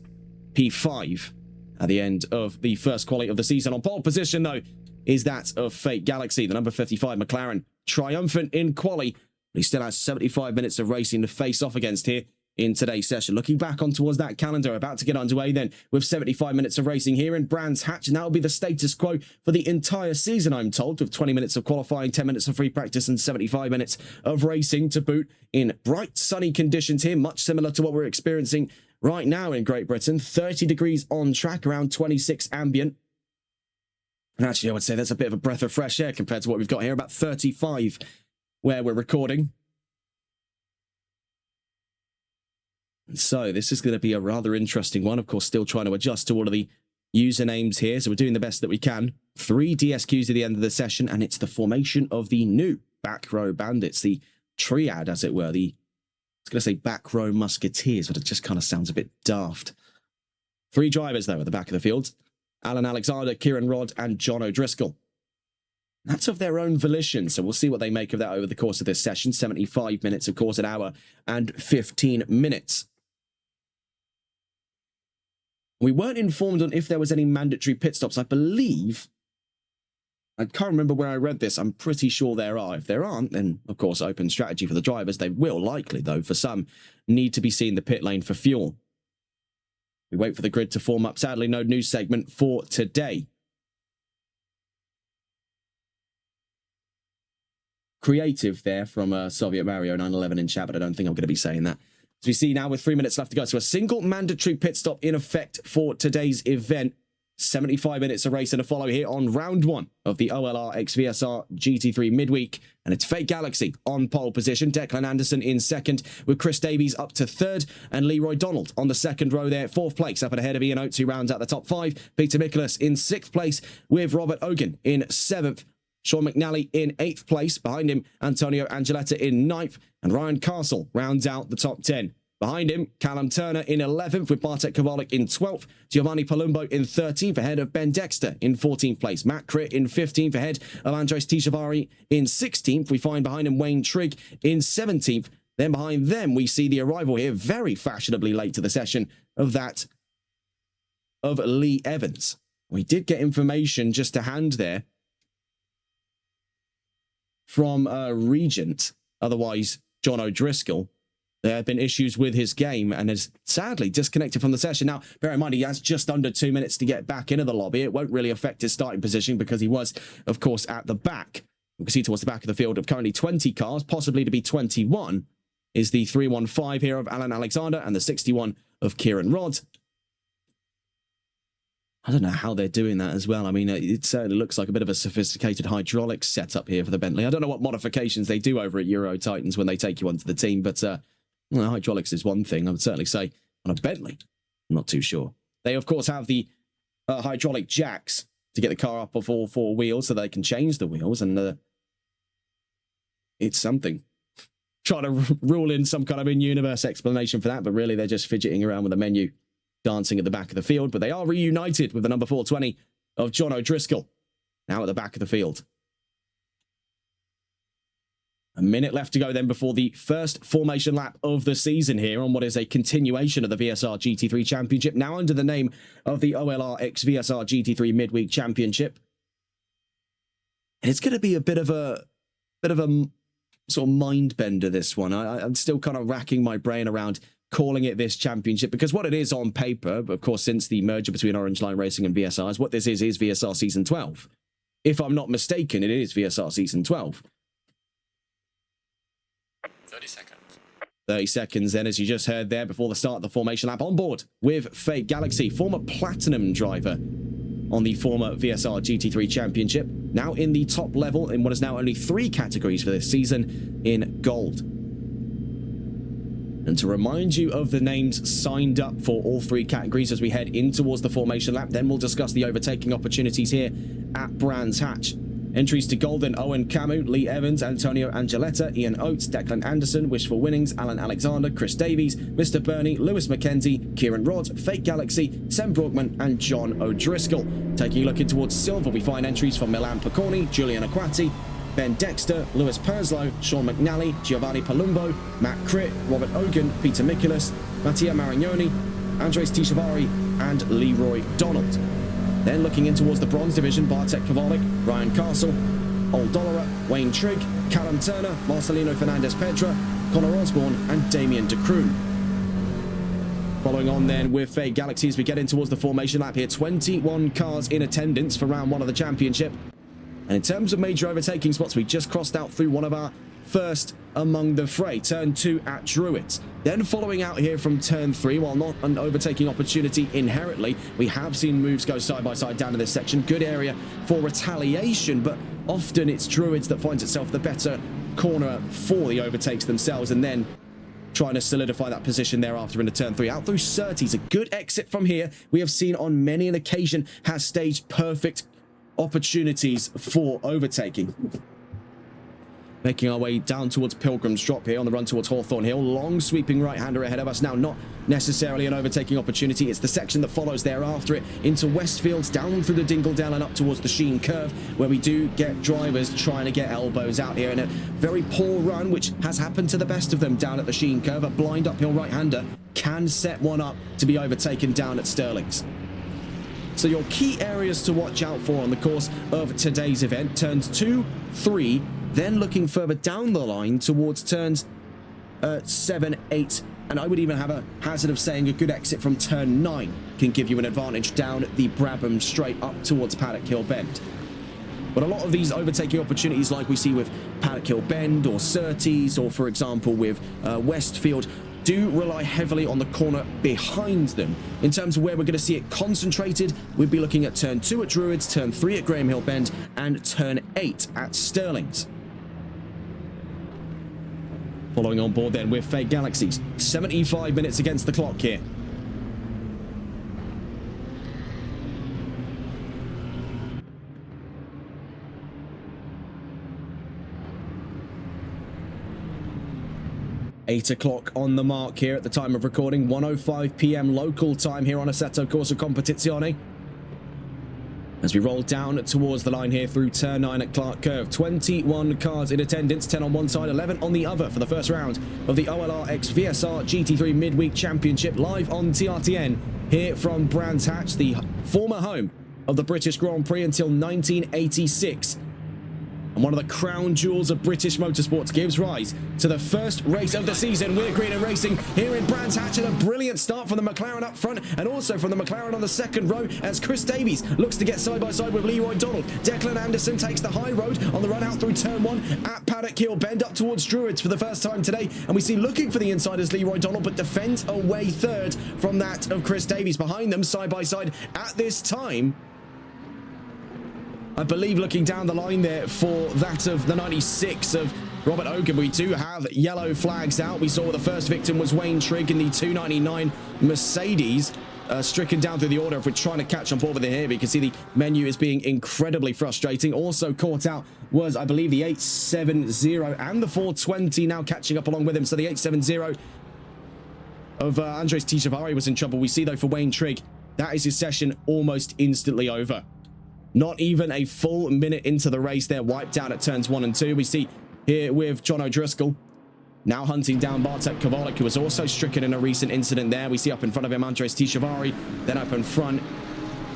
S1: P5 at the end of the first quali of the season. On pole position, though, is that of Fate Galaxy. The number 55 McLaren, triumphant in quali. But he still has 75 minutes of racing to face off against here in today's session. Looking back on towards that calendar, about to get underway then with 75 minutes of racing here in Brands Hatch, and that will be the status quo for the entire season, I'm told, with 20 minutes of qualifying, 10 minutes of free practice, and 75 minutes of racing to boot in bright sunny conditions here, much similar to what we're experiencing right now in Great Britain. 30 degrees on track, around 26 ambient. And actually, I would say that's a bit of a breath of fresh air compared to what we've got here, about 35 where we're recording. So this is going to be a rather interesting one. Of course, still trying to adjust to all of the usernames here. So we're doing the best that we can. 3 DSQs at the end of the session, and it's the formation of the new back row bandits, the triad, as it were. I was going to say back row musketeers, but it just kind of sounds a bit daft. 3 drivers, though, at the back of the field. Alan Alexander, Kieran Rodd, and John O'Driscoll. That's of their own volition, so we'll see what they make of that over the course of this session. 75 minutes, of course, an hour and 15 minutes. We weren't informed on if there was any mandatory pit stops. I believe, I can't remember where I read this, I'm pretty sure there are. If there aren't, then, of course, open strategy for the drivers. They will likely, though, for some, need to be seen in the pit lane for fuel. We wait for the grid to form up. Sadly, no news segment for today. Creative there from Soviet Mario 911 in chat, but I don't think I'm going to be saying that. As we see now with 3 minutes left to go, so a single mandatory pit stop in effect for today's event. 75 minutes of racing to follow here on round 1 of the OLR x VSR GT3 midweek. And it's Fake Galaxy on pole position. Declan Anderson in second, with Chris Davies up to third, and Leroy Donald on the second row there, fourth place, up and ahead of Ian Oates, who rounds out the top 5. Peter Michaelis in sixth place, with Robert Ogan in seventh. Sean McNally in 8th place. Behind him, Antonio Angeletta in 9th. And Ryan Castle rounds out the top 10. Behind him, Callum Turner in 11th, with Bartek Kowalik in 12th. Giovanni Palumbo in 13th, ahead of Ben Dexter in 14th place. Matt Critt in 15th, ahead of Andres Tishavari in 16th. We find behind him Wayne Trigg in 17th. Then behind them, we see the arrival here, very fashionably late to the session, of Lee Evans. We did get information just to hand there from Regent, otherwise John O'Driscoll. There have been issues with his game and is sadly disconnected from the session. Now, bear in mind, he has just under 2 minutes to get back into the lobby. It won't really affect his starting position because he was, of course, at the back. You can see towards the back of the field of currently 20 cars, possibly to be 21, is the 315 here of Alan Alexander and the 61 of Kieran Rodd. I don't know how they're doing that as well. I mean, it certainly looks like a bit of a sophisticated hydraulics setup here for the Bentley. I don't know what modifications they do over at Euro Titans when they take you onto the team, but well, hydraulics is one thing. I would certainly say on a Bentley, I'm not too sure. They, of course, have the hydraulic jacks to get the car up off all 4 wheels so they can change the wheels, and it's something. Trying to rule in some kind of in-universe explanation for that, but really they're just fidgeting around with the menu, dancing at the back of the field. But they are reunited with the number 420 of John O'Driscoll, now at the back of the field. A minute left to go then before the first formation lap of the season here on what is a continuation of the VSR GT3 Championship, now under the name of the OLR x VSR GT3 Midweek Championship. And it's going to be a bit of a sort of mind bender, this one. I'm still kind of racking my brain around calling it this championship, because what it is on paper, of course, since the merger between Orange Line Racing and VSR, is what this is VSR Season 12. If I'm not mistaken, it is VSR Season 12.
S2: 30 seconds.
S1: 30 seconds then, as you just heard there, before the start of the formation lap. On board with Fake Galaxy, former Platinum driver on the former VSR GT3 Championship, now in the top level in what is now only 3 categories for this season in gold. And to remind you of the names signed up for all 3 categories as we head in towards the formation lap, then we'll discuss the overtaking opportunities here at Brands Hatch. Entries to Golden: Owen Camus, Lee Evans, Antonio Angeletta, Ian Oates, Declan Anderson, Wishful Winnings, Alan Alexander, Chris Davies, Mr. Burney, Lewis McKenzie, Kieran Rodd, Fake Galaxy, Sam Brookman, and John O'Driscoll. Taking a look in towards silver, we find entries from Milan Picorni, Julian Aquati, Ben Dexter, Lewis Perslow, Sean McNally, Giovanni Palumbo, Matt Critt, Robert Ogan, Peter Michaelis, Mattia Marignoni, Andres Tishavari, and Leroy Donald. Then looking in towards the bronze division, Bartek Kowalik, Ryan Castle, Old Dollara, Wayne Trigg, Callum Turner, Marcelino Fernandez-Petra, Connor Osborne, and Damien de Kroon. Following on then with Fake Galaxy as we get in towards the formation lap here. 21 cars in attendance for round 1 of the championship. And in terms of major overtaking spots, we just crossed out through one of our first among the fray, turn 2 at Druids. Then following out here from turn 3, while not an overtaking opportunity inherently, we have seen moves go side by side down to this section. Good area for retaliation, but often it's Druids that finds itself the better corner for the overtakes themselves, and then trying to solidify that position thereafter into turn 3. Out through Surtees, a good exit from here. We have seen on many an occasion has staged perfect opportunities for overtaking. Making our way down towards Pilgrim's Drop here on the run towards Hawthorne Hill. Long sweeping right-hander ahead of us now. Not necessarily an overtaking opportunity. It's the section that follows thereafter it into Westfields, down through the Dingledale and up towards the Sheen Curve, where we do get drivers trying to get elbows out here in a very poor run, which has happened to the best of them down at the Sheen Curve. A blind uphill right-hander can set one up to be overtaken down at Stirling's. So your key areas to watch out for on the course of today's event: turns 2, 3, then looking further down the line towards turns 7, 8, and I would even have a hazard of saying a good exit from turn 9 can give you an advantage down the Brabham straight up towards Paddock Hill Bend. But a lot of these overtaking opportunities, like we see with Paddock Hill Bend or Surtees, or for example with Westfield, do rely heavily on the corner behind them. In terms of where we're going to see it concentrated, we'd be looking at turn 2 at Druids, turn 3 at Graham Hill Bend, and turn 8 at Sterling's. Following on board then with Fake Galaxies. 75 minutes against the clock here. Eight o'clock on the mark here at the time of recording. 1:05 p.m. local time here on Assetto Corsa Competizione. As we roll down towards the line here through turn 9 at Clark Curve. 21 cars in attendance, 10 on one side, 11 on the other for the first round of the OLR x VSR GT3 Midweek Championship, live on TRTN here from Brands Hatch, the former home of the British Grand Prix until 1986. And one of the crown jewels of British motorsports gives rise to the first race of the season. We're Green and Racing here in Brands Hatch, and a brilliant start from the McLaren up front and also from the McLaren on the second row as Chris Davies looks to get side by side with Leroy Donald. Declan Anderson takes the high road on the run out through turn 1 at Paddock Hill Bend up towards Druids for the first time today. And we see looking for the inside as Leroy Donald, but defends away third from that of Chris Davies. Behind them side by side at this time, I believe looking down the line there for that of the 96 of Robert Ogan, we do have yellow flags out. We saw the first victim was Wayne Trigg in the 299 Mercedes, stricken down through the order. If we're trying to catch on board with it here, but you can see the menu is being incredibly frustrating. Also caught out was, I believe, the 870 and the 420 now catching up along with him. So the 870 of Andres Tichavari was in trouble. We see, though, for Wayne Trigg, that is his session almost instantly over. Not even a full minute into the race, they're wiped out at turns 1 and 2. We see here with John O'Driscoll now hunting down Bartek Kowalik, who was also stricken in a recent incident there. We see up in front of him Andres Tichavari, then up in front,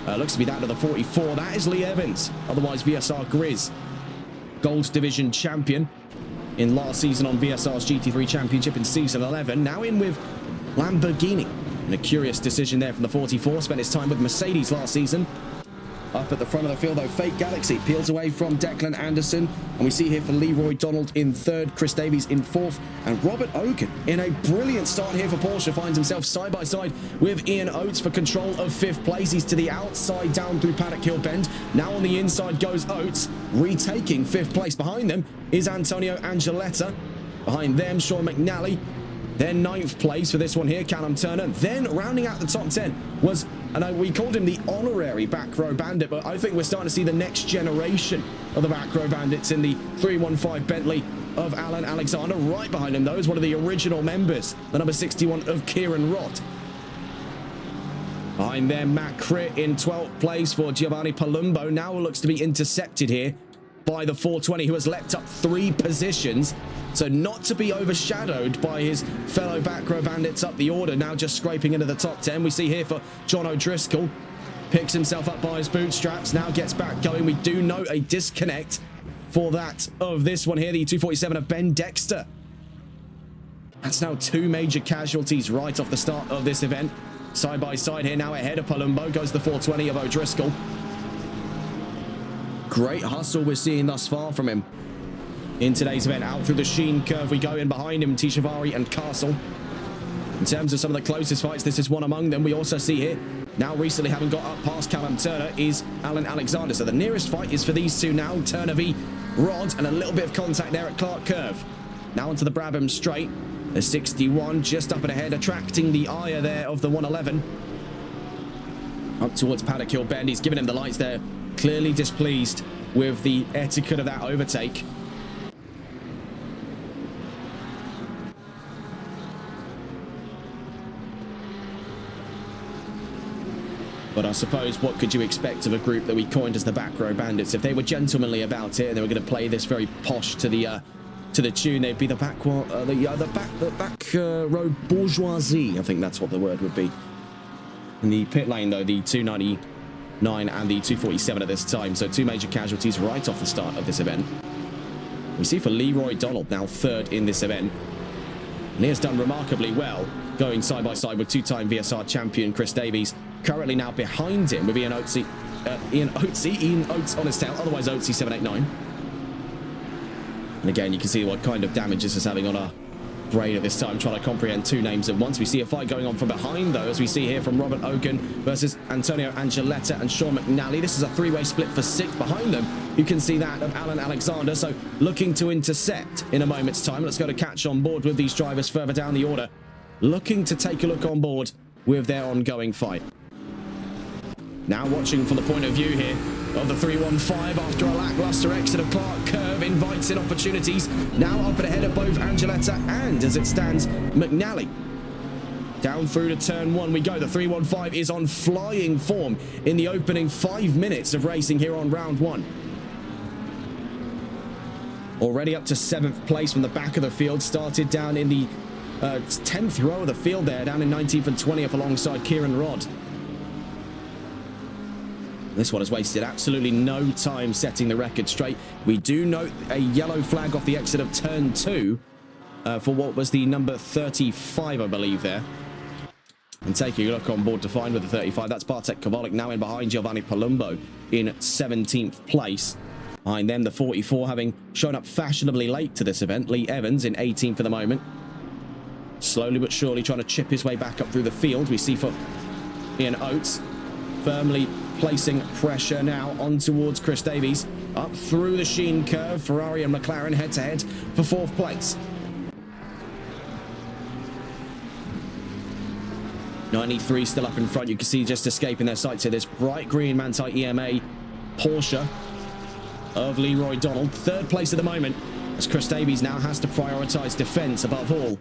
S1: looks to be that of the 44. That is Lee Evans, otherwise VSR Grizz, Gold Division champion in last season on VSR's GT3 Championship in Season 11. Now in with Lamborghini. And a curious decision there from the 44. Spent his time with Mercedes last season. Up at the front of the field, though, Fake Galaxy peels away from Declan Anderson. And we see here for Leroy Donald in third, Chris Davies in fourth, and Robert Ogan in a brilliant start here for Porsche finds himself side by side with Ian Oates for control of fifth place. He's to the outside down through Paddock Hill Bend. Now on the inside goes Oates, retaking fifth place. Behind them is Antonio Angeletta. Behind them, Sean McNally. Then ninth place for this one here, Callum Turner. Then rounding out the top 10 was, and we called him the honorary back row bandit, but I think we're starting to see the next generation of the back row bandits in the 315 Bentley of Alan Alexander. Right behind him, though, is one of the original members, the number 61 of Kieran Rott. Behind them, Matt Critt in 12th place for Giovanni Palumbo. Now looks to be intercepted here by the 420, who has leapt up 3 positions. So not to be overshadowed by his fellow back row bandits up the order, now just scraping into the top 10. We see here for John O'Driscoll, picks himself up by his bootstraps, now gets back going. We do note a disconnect for that of this one here, the 247 of Ben Dexter. That's now 2 major casualties right off the start of this event. Side by side here now ahead of Palumbo goes the 420 of O'Driscoll. Great hustle we're seeing thus far from him in today's event. Out through the Sheen curve we go, in behind him Tichavari and Castle. In terms of some of the closest fights, this is one among them. We also see here, now recently having got up past Callum Turner, is Alan Alexander. So the nearest fight is for these two now. Turner v Rod, and a little bit of contact there at Clark Curve. Now onto the Brabham straight. The 61 just up and ahead, attracting the ire there of the 111. Up towards Paddock Hill Bend. He's giving him the lights there. Clearly displeased with the etiquette of that overtake. But I suppose, what could you expect of a group that we coined as the Back Row Bandits? If they were gentlemanly about it and they were going to play this very posh to the tune, they'd be the back row bourgeoisie. I think that's what the word would be. In the pit lane, though, the 299 and the 247 at this time. So 2 major casualties right off the start of this event. We see for Leroy Donald now 3rd in this event. And he has done remarkably well, going side by side with 2-time VSR champion Chris Davies. Currently now behind him with Ian Oates on his tail, otherwise Oatesy 789. And again, you can see what kind of damage this is having on our brain at this time trying to comprehend two names at once. We see a fight going on from behind, though, as we see here from Robert Ogun versus Antonio Angeletta and Sean McNally. This is a three-way split for sixth. Behind them, you can see that of Alan Alexander, so looking to intercept in a moment's time. Let's go to catch on board with these drivers further down the order, looking to take a look on board with their ongoing fight. Now watching from the point of view here of the 315 after a lackluster exit of Clark Curve, invites in opportunities. Now up and ahead of both Angeletta and, as it stands, McNally. Down through to turn one we go. The 315 is on flying form in the opening 5 minutes of racing here on round one. Already up to 7th place from the back of the field. Started down in the 10th row of the field there, down in 19th and 20th alongside Kieran Rodd. This one has wasted absolutely no time setting the record straight. We do note a yellow flag off the exit of turn 2 for what was the number 35, I believe, there. And taking a look on board to find with the 35, that's Bartek Kowalik now in behind Giovanni Palumbo in 17th place. Behind them, the 44 having shown up fashionably late to this event. Lee Evans in 18th for the moment. Slowly but surely trying to chip his way back up through the field. We see for Ian Oates firmly placing pressure now on towards Chris Davies. Up through the Sheen curve, Ferrari and McLaren head-to-head for 4th place. 93 still up in front. You can see just escaping their sights here, this bright green Manthey EMA Porsche of Leroy Donald. 3rd place at the moment, as Chris Davies now has to prioritise defence above all.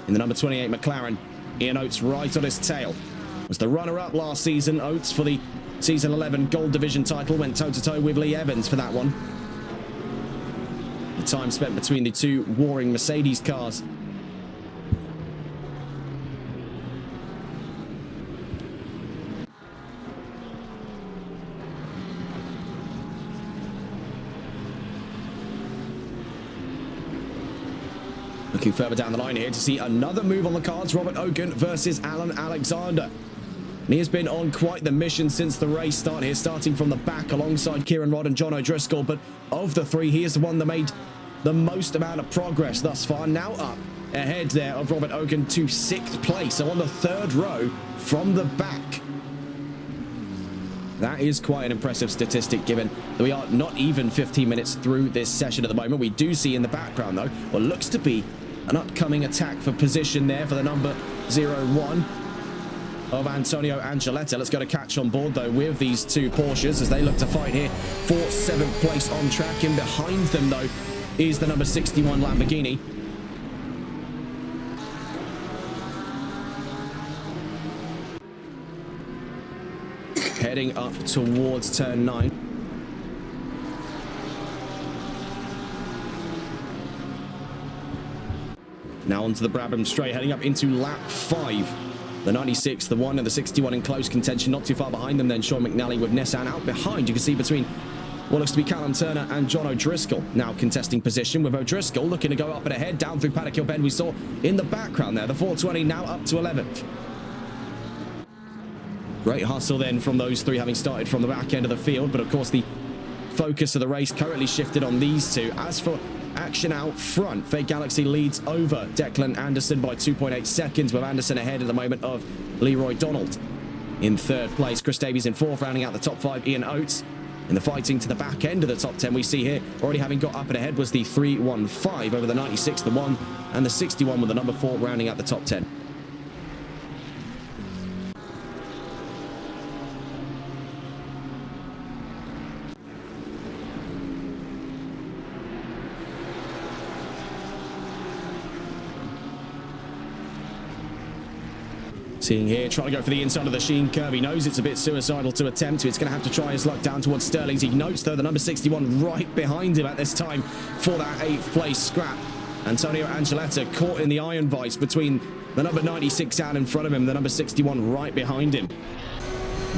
S1: In the number 28 McLaren, Ian Oates right on his tail. Was the runner-up last season. Oates for the Season 11 Gold Division title went toe-to-toe with Lee Evans for that one. The time spent between the two warring Mercedes cars. Looking further down the line here to see another move on the cards. Robert Ogun versus Alan Alexander. And he has been on quite the mission since the race start here, starting from the back alongside Kieran Rodd and John O'Driscoll. But of the three, he is the one that made the most amount of progress thus far. Now up ahead there of Robert Ogun to 6th place. So on the 3rd row from the back. That is quite an impressive statistic, given that we are not even 15 minutes through this session at the moment. We do see in the background, though, what looks to be an upcoming attack for position there for the number 01. Of Antonio Angeletta. Let's go to catch on board, though, with these two Porsches as they look to fight here for 7th place on track. In behind them, though, is the number 61 Lamborghini. Heading up towards turn 9. Now onto the Brabham straight, heading up into lap 5. The 96, the 1 and the 61 in close contention, not too far behind them then Sean McNally with Nissan out behind. You can see between what looks to be Callum Turner and John O'Driscoll now contesting position, with O'Driscoll looking to go up and ahead down through Paddock Hill Bend. We saw in the background there the 420 now up to 11th. Great hustle then from those three, having started from the back end of the field, but of course the focus of the race currently shifted on these two. As for action out front, Fake Galaxy leads over Declan Anderson by 2.8 seconds, with Anderson ahead at the moment of Leroy Donald. In 3rd place, Chris Davies in 4th, rounding out the top 5, Ian Oates. In the fighting to the back end of the top 10, we see here, already having got up and ahead, was the 315 over the 96, the 1, and the 61 with the number 4, rounding out the top 10. Seeing here, trying to go for the inside of the Sheen curve. He knows it's a bit suicidal to attempt to. It's going to have to try his luck down towards Sterling's. He notes, though, the number 61 right behind him at this time for that 8th place scrap. Antonio Angeletta caught in the iron vice between the number 96 out in front of him, the number 61 right behind him.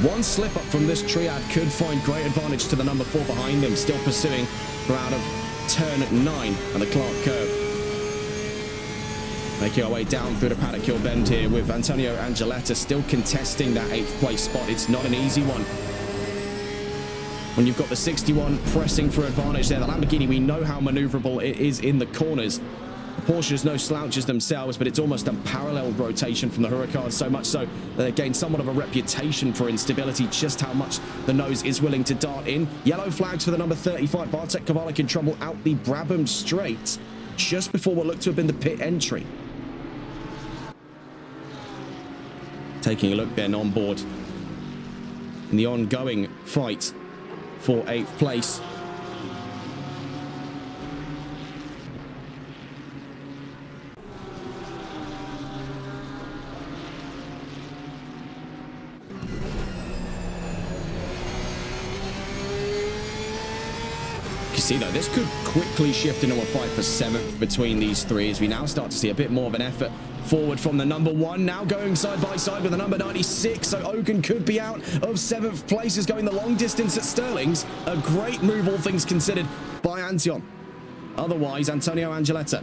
S1: One slip up from this triad could find great advantage to the number 4 behind him, still pursuing for out of turn 9 and the Clark curve. Making our way down through the Paddock Hill Bend here with Antonio Angeletta still contesting that 8th place spot. It's not an easy one. When you've got the 61 pressing for advantage there, the Lamborghini, we know how maneuverable it is in the corners. Porsche's no slouches themselves, but it's almost a parallel rotation from the Huracán, so much so that they gain somewhat of a reputation for instability, just how much the nose is willing to dart in. Yellow flags for the number 35. Bartek Kowalik in trouble out the Brabham straight, just before what looked to have been the pit entry. Taking a look then on board in the ongoing fight for 8th place. You see though, this could quickly shift into a fight for 7th between these three, as we now start to see a bit more of an effort forward from the number 1, now going side by side with the number 96, so Ogun could be out of 7th place, is going the long distance at Sterling's. A great move, all things considered, by Antion. Otherwise, Antonio Angeletta.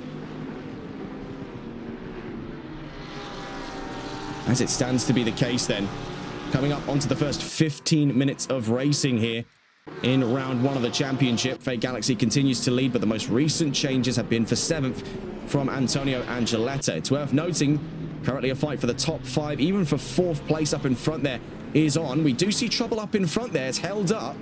S1: As it stands to be the case then, coming up onto the first 15 minutes of racing here in round 1 of the championship. Fake Galaxy continues to lead, but the most recent changes have been for 7th from Antonio Angeletta. It's worth noting, currently a fight for the top 5, even for 4th place up in front there is on. We do see trouble up in front there. It's held up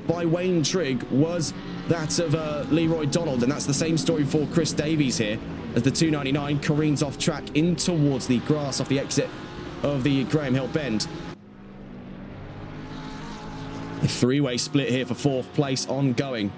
S1: by Wayne Trigg, was that of Leroy Donald, and that's the same story for Chris Davies here, as the 299 careens off track in towards the grass off the exit of the Graham Hill bend. A 3-way split here for 4th place ongoing.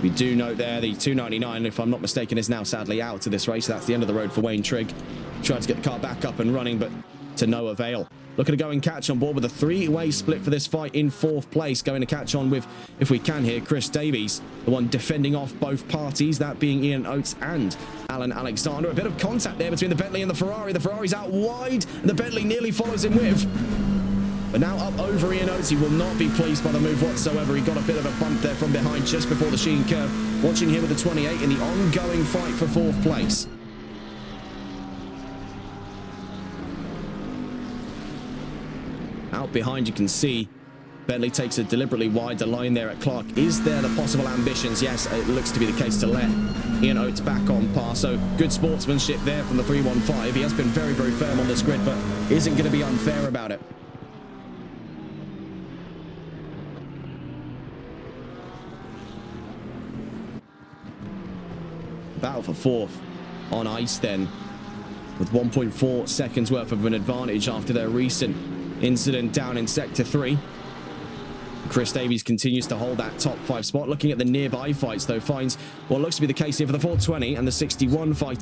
S1: We do note there the 299, if I'm not mistaken, is now sadly out of this race. That's the end of the road for Wayne Trigg. Tried to get the car back up and running, but to no avail. Looking to go and catch on board with a 3-way split for this fight in 4th place. Going to catch on with, if we can here, Chris Davies, the one defending off both parties, that being Ian Oates and Alan Alexander. A bit of contact there between the Bentley and the Ferrari. The Ferrari's out wide, and the Bentley nearly follows him with. But now up over Ian Oates. He will not be pleased by the move whatsoever. He got a bit of a bump there from behind just before the Sheen curve. Watching here with the 28 in the ongoing fight for 4th place. Out behind, you can see Bentley takes a deliberately wider line there at Clark. Is there the possible ambitions? Yes, it looks to be the case to let Ian Oates back on par. So good sportsmanship there from the 315. He has been very, very firm on this grid, but isn't going to be unfair about it. Battle for 4th on ice then, with 1.4 seconds worth of an advantage after their recent incident down in Sector 3. Chris Davies continues to hold that top 5 spot. Looking at the nearby fights, though, finds what looks to be the case here for the 420 and the 61 fight.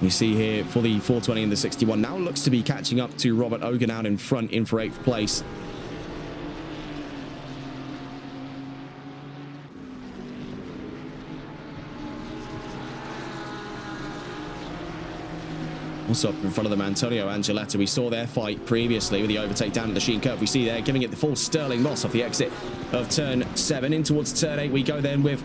S1: We see here for the 420 and the 61 now looks to be catching up to Robert Ogan out in front in for 8th place. Also up in front of them, Antonio Angeletta. We saw their fight previously with the overtake down at the Sheen curve. We see there giving it the full Sterling Moss off the exit of turn 7 in towards turn 8. We go then with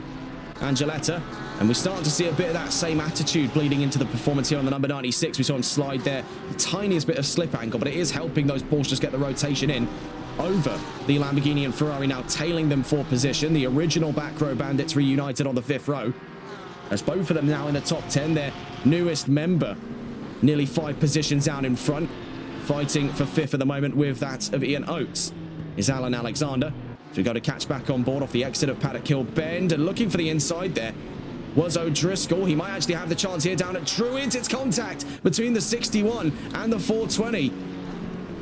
S1: Angeletta, and we start to see a bit of that same attitude bleeding into the performance here on the number 96. We saw him slide there, the tiniest bit of slip angle, but it is helping those Porsches get the rotation in over the Lamborghini and Ferrari, now tailing them for position. The original back row bandits reunited on the 5th row, as both of them now in the top 10. Their newest member nearly 5 positions down in front, fighting for 5th at the moment with that of Ian Oates is Alan Alexander. So we go to catch back on board off the exit of Paddock Hill Bend, and looking for the inside there was O'Driscoll. He might actually have the chance here down at Druids. It's contact between the 61 and the 420.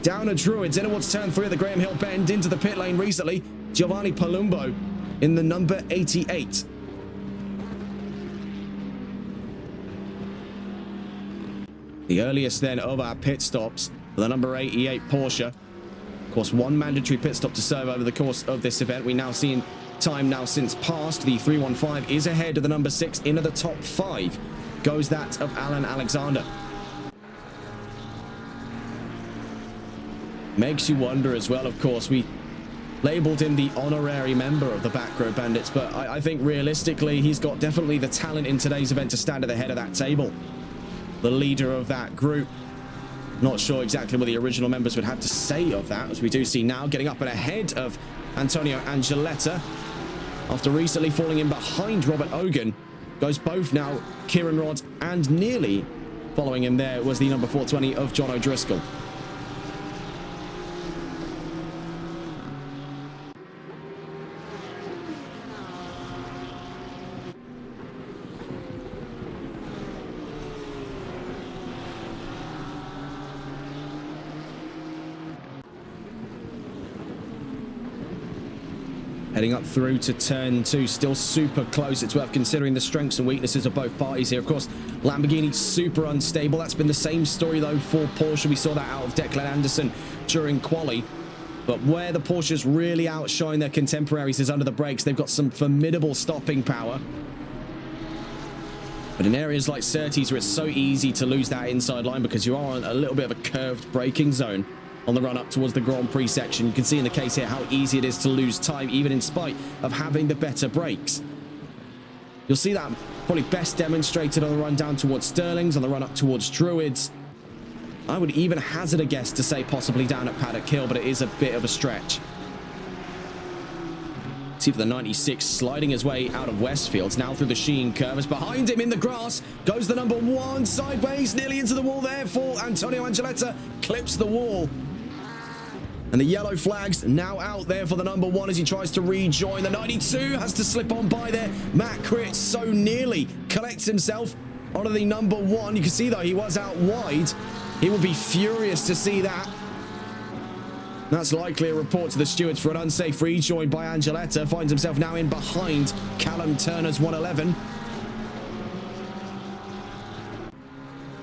S1: Down at Druids, in towards turn 3 of the Graham Hill Bend, into the pit lane recently. Giovanni Palumbo in the number 88. The earliest then of our pit stops for the number 88 Porsche. Of course, 1 mandatory pit stop to serve over the course of this event. We now see in time now since past, the 315 is ahead of the number 6 into the top 5. Goes that of Alan Alexander. Makes you wonder as well, of course. We labeled him the honorary member of the Back Row Bandits, but I think realistically he's got definitely the talent in today's event to stand at the head of that table. The leader of that group. Not sure exactly what the original members would have to say of that, as we do see now getting up and ahead of Antonio Angeletta after recently falling in behind Robert Ogan. Goes both now, Kieran Rod, and nearly following him there was the number 420 of John O'Driscoll. Heading up through to turn 2, still super close. It's worth considering the strengths and weaknesses of both parties here. Of course, Lamborghini super unstable. That's been the same story though for Porsche. We saw that out of Declan Anderson during quali. But where the Porsches really outshine their contemporaries is under the brakes. They've got some formidable stopping power. But in areas like Surtees where it's so easy to lose that inside line because you are on a little bit of a curved braking zone on the run up towards the Grand Prix section. You can see in the case here how easy it is to lose time, even in spite of having the better brakes. You'll see that probably best demonstrated on the run down towards Sterling's, on the run up towards Druids. I would even hazard a guess to say possibly down at Paddock Hill, but it is a bit of a stretch. See for the 96 sliding his way out of Westfields, now through the Sheen curve. As behind him in the grass goes the number 1 sideways, nearly into the wall there for Antonio Angeletta. Clips the wall. And the yellow flags now out there for the number 1 as he tries to rejoin. The 92 has to slip on by there. Matt Critt so nearly collects himself onto the number 1. You can see though he was out wide. He would be furious to see that. That's likely a report to the stewards for an unsafe rejoin by Angeletta. Finds himself now in behind Callum Turner's 111.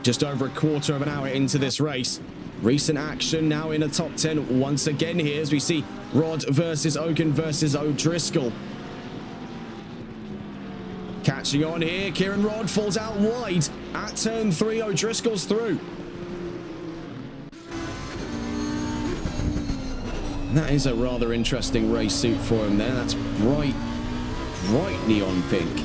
S1: Just over a quarter of an hour into this race. Recent action now in a top 10 once again here as we see Rod versus Ogan versus O'Driscoll. Catching on here, Kieran Rod falls out wide at turn 3. O'Driscoll's through. That is a rather interesting race suit for him there. That's bright neon pink.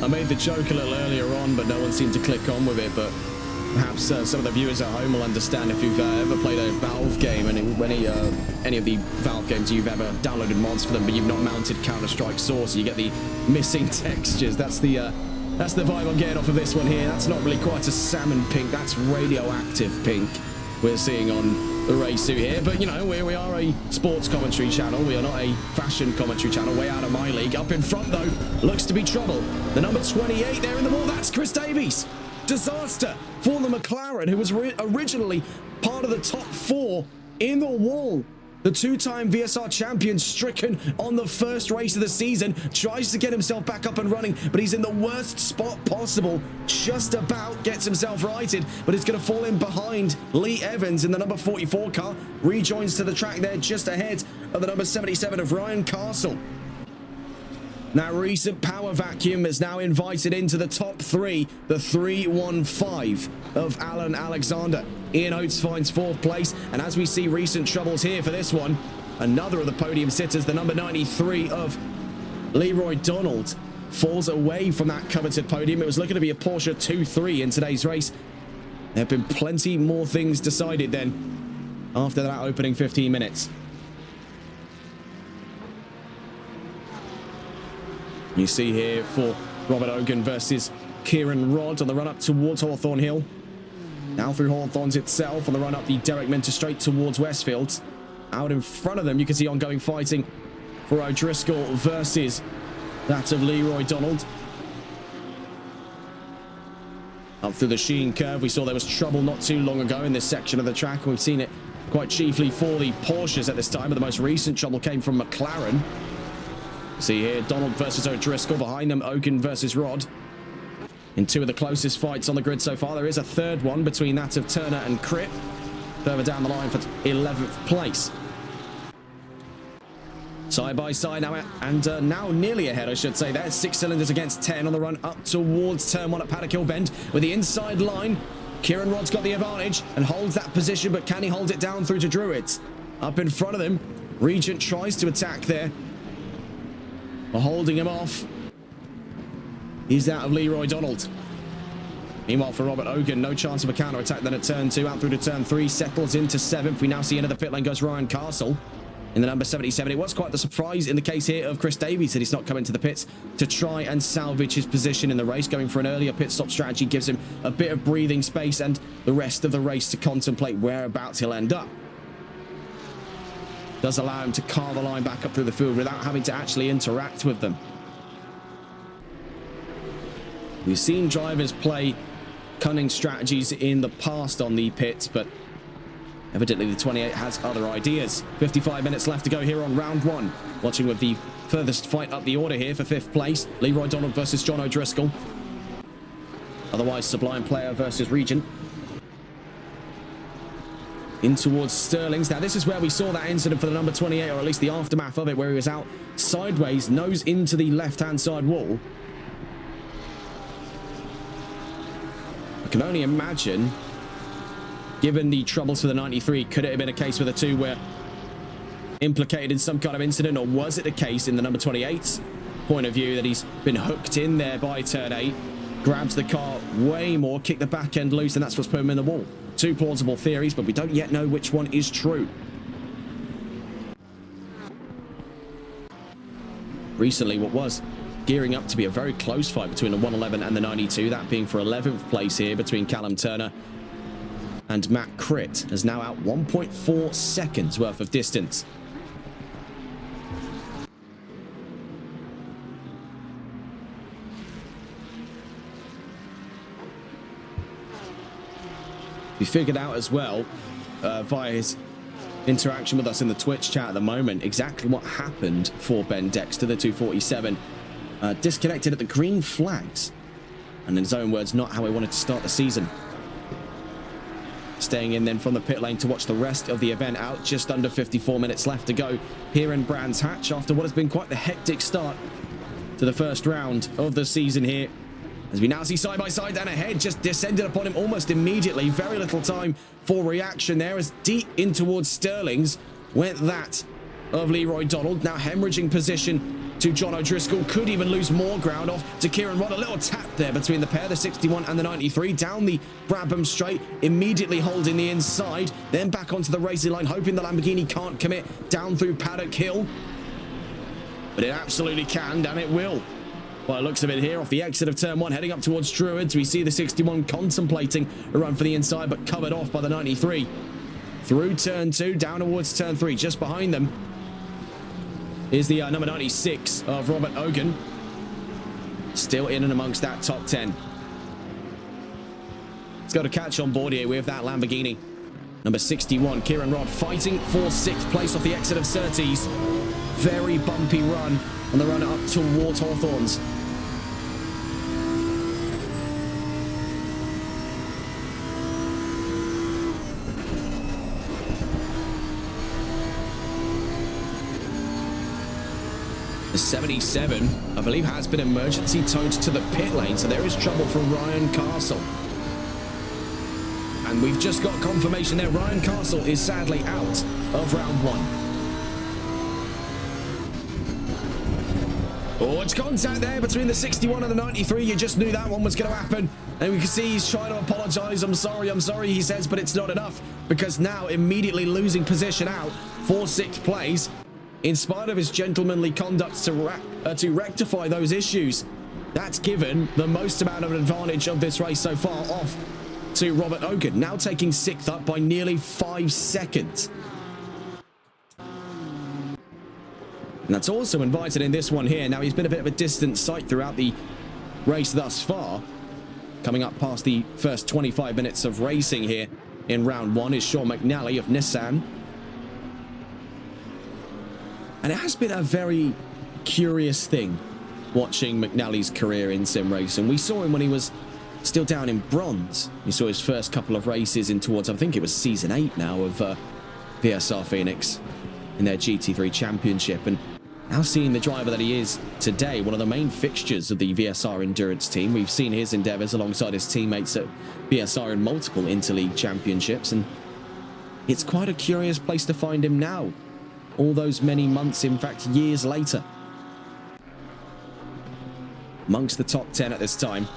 S1: I made the joke a little earlier on, but no one seemed to click on with it, but perhaps some of the viewers at home will understand if you've ever played a Valve game, and any of the Valve games you've ever downloaded mods for them, but you've not mounted Counter-Strike Source, you get the missing textures. That's the vibe I'm getting off of this one here. That's not really quite a salmon pink. That's radioactive pink we're seeing on the race suit here. But, you know, we are a sports commentary channel. We are not a fashion commentary channel. Way out of my league. Up in front, though, looks to be trouble. The number 28 there in the wall. That's Chris Davies. Disaster for the McLaren, who was originally part of the top 4 in the wall. The 2-time VSR champion stricken on the first race of the season, tries to get himself back up and running, but he's in the worst spot possible. Just about gets himself righted, but he's going to fall in behind Lee Evans in the number 44 car. Rejoins to the track there just ahead of the number 77 of Ryan Castle. Now, recent power vacuum is now invited into the top 3, the 315 of Alan Alexander. Ian Oates finds 4th place, and as we see recent troubles here for this one, another of the podium sitters, the number 93 of Leroy Donald, falls away from that coveted podium. It was looking to be a Porsche 2-3 in today's race. There have been plenty more things decided then after that opening 15 minutes. You see here for Robert Ogan versus Kieran Rod on the run up towards Hawthorne Hill. Now through Hawthorne's itself on the run up the Derek Minter straight towards Westfields. Out in front of them, you can see ongoing fighting for O'Driscoll versus that of Leroy Donald. Up through the Sheen curve, we saw there was trouble not too long ago in this section of the track. We've seen it quite chiefly for the Porsches at this time, but the most recent trouble came from McLaren. See here, Donald versus O'Driscoll. Behind them, Ogan versus Rod. In 2 of the closest fights on the grid so far. There is a 3rd one between that of Turner and Critt. Further down the line for 11th place. Side by side now, and now nearly ahead, I should say. There's 6 cylinders against 10 on the run up towards turn 1 at Paddock Hill Bend. With the inside line, Kieran Rod's got the advantage and holds that position, but can he hold it down through to Druids? up in front of them. Regent tries to attack there. We're holding him off. He's out of Leroy Donald. Meanwhile, for Robert Hogan, no chance of a counter-attack then at turn 2, out through to turn 3, settles into 7th. We now see into the pit lane goes Ryan Castle in the number 77. It was quite the surprise in the case here of Chris Davies that he's not coming to the pits to try and salvage his position in the race. Going for an earlier pit stop strategy gives him a bit of breathing space and the rest of the race to contemplate whereabouts he'll end up. Does allow him to carve a line back up through the field without having to actually interact with them. We've seen drivers play cunning strategies in the past on the pits, but evidently the 28 has other ideas. 55 minutes left to go here on round 1. Watching with the furthest fight up the order here for 5th place. Leroy Donald versus John O'Driscoll. Otherwise, Sublime Player versus Regent. In towards Sterling's. Now, this is where we saw that incident for the number 28, or at least the aftermath of it, where he was out sideways, nose into the left-hand side wall. I can only imagine, given the troubles for the 93, could it have been a case where the two were implicated in some kind of incident, or was it a case in the number 28's point of view that he's been hooked in there by turn 8, grabs the car way more, kicked the back end loose, and that's what's put him in the wall? Two plausible theories, but we don't yet know which one is true. Recently, what was gearing up to be a very close fight between the 111 and the 92, that being for 11th place here between Callum Turner and Matt Critt, is now out 1.4 seconds worth of distance. We figured out as well via his interaction with us in the Twitch chat at the moment exactly what happened for Ben Dexter, the 247. Disconnected at the green flags, and in his own words, not how he wanted to start the season. Staying in then from the pit lane to watch the rest of the event out. Just under 54 minutes left to go here in Brands Hatch after what has been quite the hectic start to the first round of the season here. As we now see side by side and ahead just descended upon him almost immediately. Very little time for reaction there, as deep in towards Sterling's went that of Leroy Donald. Now hemorrhaging position to John O'Driscoll, could even lose more ground off to Kieran Rudd. A little tap there between the pair, the 61 and the 93, down the Brabham straight, immediately holding the inside, then back onto the racing line, hoping the Lamborghini can't commit down through Paddock Hill. But it absolutely can, and it will. By the looks of it here, off the exit of turn 1, heading up towards Druids, we see the 61 contemplating a run for the inside, but covered off by the 93. Through turn 2, down towards turn 3, just behind them is the number 96 of Robert Hogan. Still in and amongst that top 10. He's got a catch on board here with that Lamborghini. Number 61, Kieran Rudd, fighting for 6th place off the exit of Surtees. Very bumpy run on the run up towards Hawthorns. The 77, I believe, has been emergency towed to the pit lane, so there is trouble for Ryan Castle. And we've just got confirmation there. Ryan Castle is sadly out of round 1. Oh, it's contact there between the 61 and the 93. You just knew that one was going to happen. And we can see he's trying to apologize. I'm sorry, he says, but it's not enough, because now immediately losing position out for 6th place. In spite of his gentlemanly conduct to rectify those issues, that's given the most amount of advantage of this race so far off to Robert Hogan, now taking 6th up by nearly 5 seconds. And that's also invited in this one here. Now, he's been a bit of a distant sight throughout the race thus far. Coming up past the first 25 minutes of racing here in round 1 is Sean McNally of Nissan. And it has been a very curious thing watching McNally's career in sim racing. We saw him when he was still down in bronze. We saw his first couple of races in towards, I think it was season 8 now, of VSR Phoenix in their GT3 championship. And now seeing the driver that he is today, one of the main fixtures of the VSR endurance team. We've seen his endeavors alongside his teammates at VSR in multiple interleague championships. And It's quite a curious place to find him now, all those many months, in fact years later. Amongst the top 10 at this time.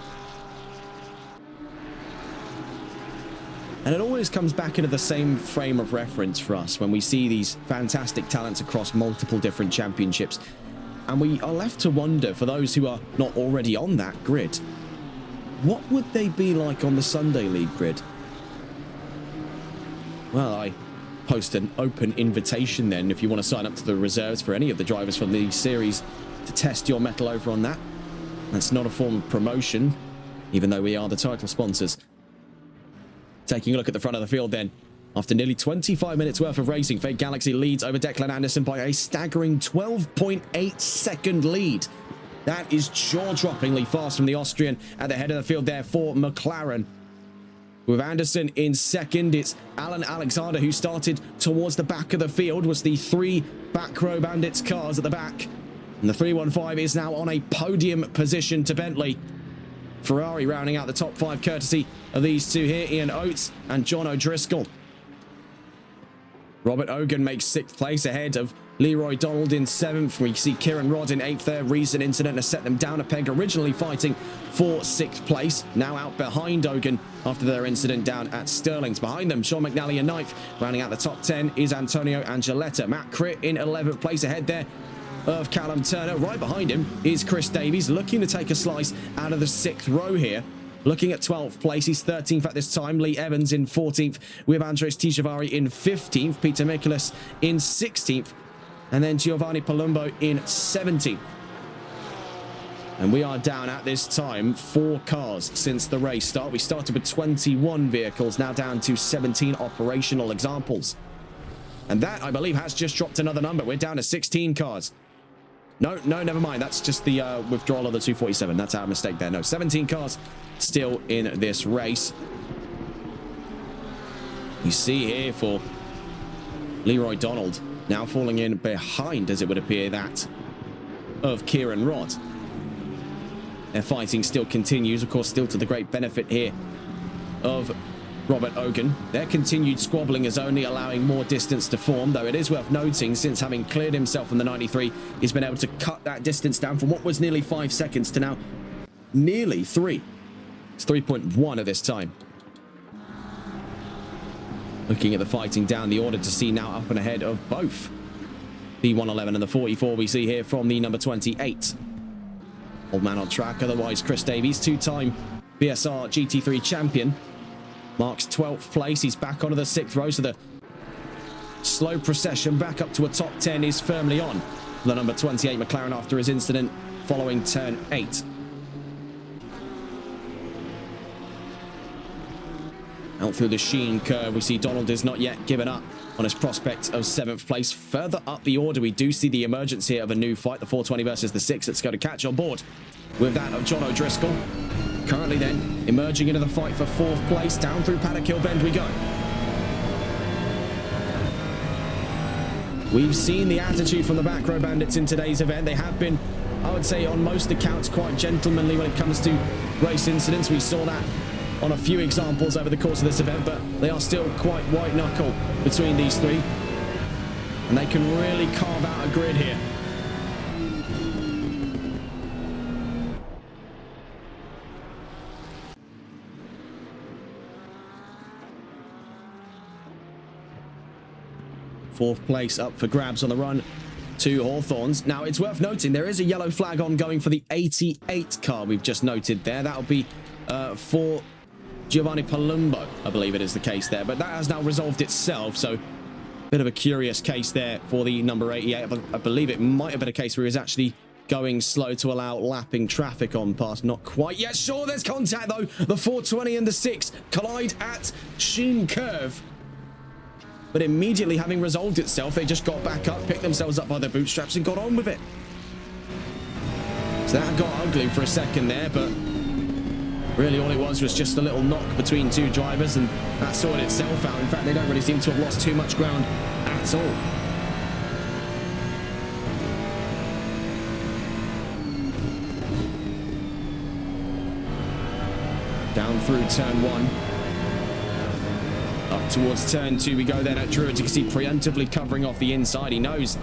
S1: And it always comes back into the same frame of reference for us when we see these fantastic talents across multiple different championships. And we are left to wonder, for those who are not already on that grid, what would they be like on the Sunday League grid? Well, I post an open invitation then if you want to sign up to the reserves for any of the drivers from the series to test your mettle over on that. That's not a form of promotion, even though we are the title sponsors. Taking a look at the front of the field then. After nearly 25 minutes worth of racing, Fake Galaxy leads over Declan Anderson by a staggering 12.8 second lead. That is jaw-droppingly fast from the Austrian at the head of the field there for McLaren. With Anderson in second, it's Alan Alexander who started towards the back of the field, was the 3 back row Bandits cars at the back. And the 315 is now on a podium position to Bentley. Ferrari rounding out the top 5 courtesy of these two here, Ian Oates and John O'Driscoll. Robert Hogan makes 6th place ahead of Leroy Donald in 7th. We see Kieran Rodd in 8th there. Recent incident has set them down a peg, originally fighting for 6th place. Now out behind Hogan after their incident down at Stirling's. Behind them, Sean McNally in 9th. Rounding out the top 10 is Antonio Angeletta. Matt Critt in 11th place ahead there of Callum Turner. Right behind him is Chris Davies, looking to take a slice out of the 6th row here. Looking at 12th place, he's 13th at this time. Lee Evans in 14th, with Andres Tijavari in 15th. Peter Mikulas in 16th. And then Giovanni Palumbo in 17th. And we are down at this time 4 cars since the race start. We started with 21 vehicles, now down to 17 operational examples. And that, I believe, has just dropped another number. We're down to 16 cars. No, never mind. That's just the withdrawal of the 247. That's our mistake there. No, 17 cars still in this race. You see here for Leroy Donald now falling in behind, as it would appear, that of Kieran Rodd. Their fighting still continues, of course, still to the great benefit here of Robert Hogan. Their continued squabbling is only allowing more distance to form, though it is worth noting, since having cleared himself in the 93, he's been able to cut that distance down from what was nearly 5 seconds to now nearly 3. It's 3.1 at this time. Looking at the fighting down the order to see now up and ahead of both the 111 and the 44 we see here from the number 28. Old man on track, otherwise Chris Davies, 2-time VSR GT3 champion. Marks 12th place. He's back onto the 6th row, so the slow procession back up to a top 10 is firmly on the number 28 McLaren after his incident following turn 8. Out through the Sheen curve, we see Donald is not yet given up on his prospect of 7th place. Further up the order, we do see the emergence here of a new fight, the 420 versus the 6 that's going to catch on board with that of John O'Driscoll. Currently then, emerging into the fight for 4th place. Down through Paddock Hill Bend we go. We've seen the attitude from the back row Bandits in today's event. They have been, I would say, on most accounts, quite gentlemanly when it comes to race incidents. We saw that on a few examples over the course of this event, but they are still quite white knuckle between these three. And they can really carve out a grid here. Fourth place up for grabs on the run to Hawthorns. Now, it's worth noting there is a yellow flag on going for the 88 car we've just noted there. That'll be for Giovanni Palumbo, I believe it is the case there. But that has now resolved itself, so bit of a curious case there for the number 88. I believe it might have been a case where he was actually going slow to allow lapping traffic on past. Not quite yet. Sure, there's contact, though. The 420 and the 6 collide at Sheen Curve. But immediately having resolved itself, they just got back up, picked themselves up by their bootstraps and got on with it. So that got ugly for a second there, but really all it was just a little knock between two drivers, and that sorted itself out. In fact, they don't really seem to have lost too much ground at all. Down through turn 1. Up towards turn 2 we go then at Druids. You can see preemptively covering off the inside. He knows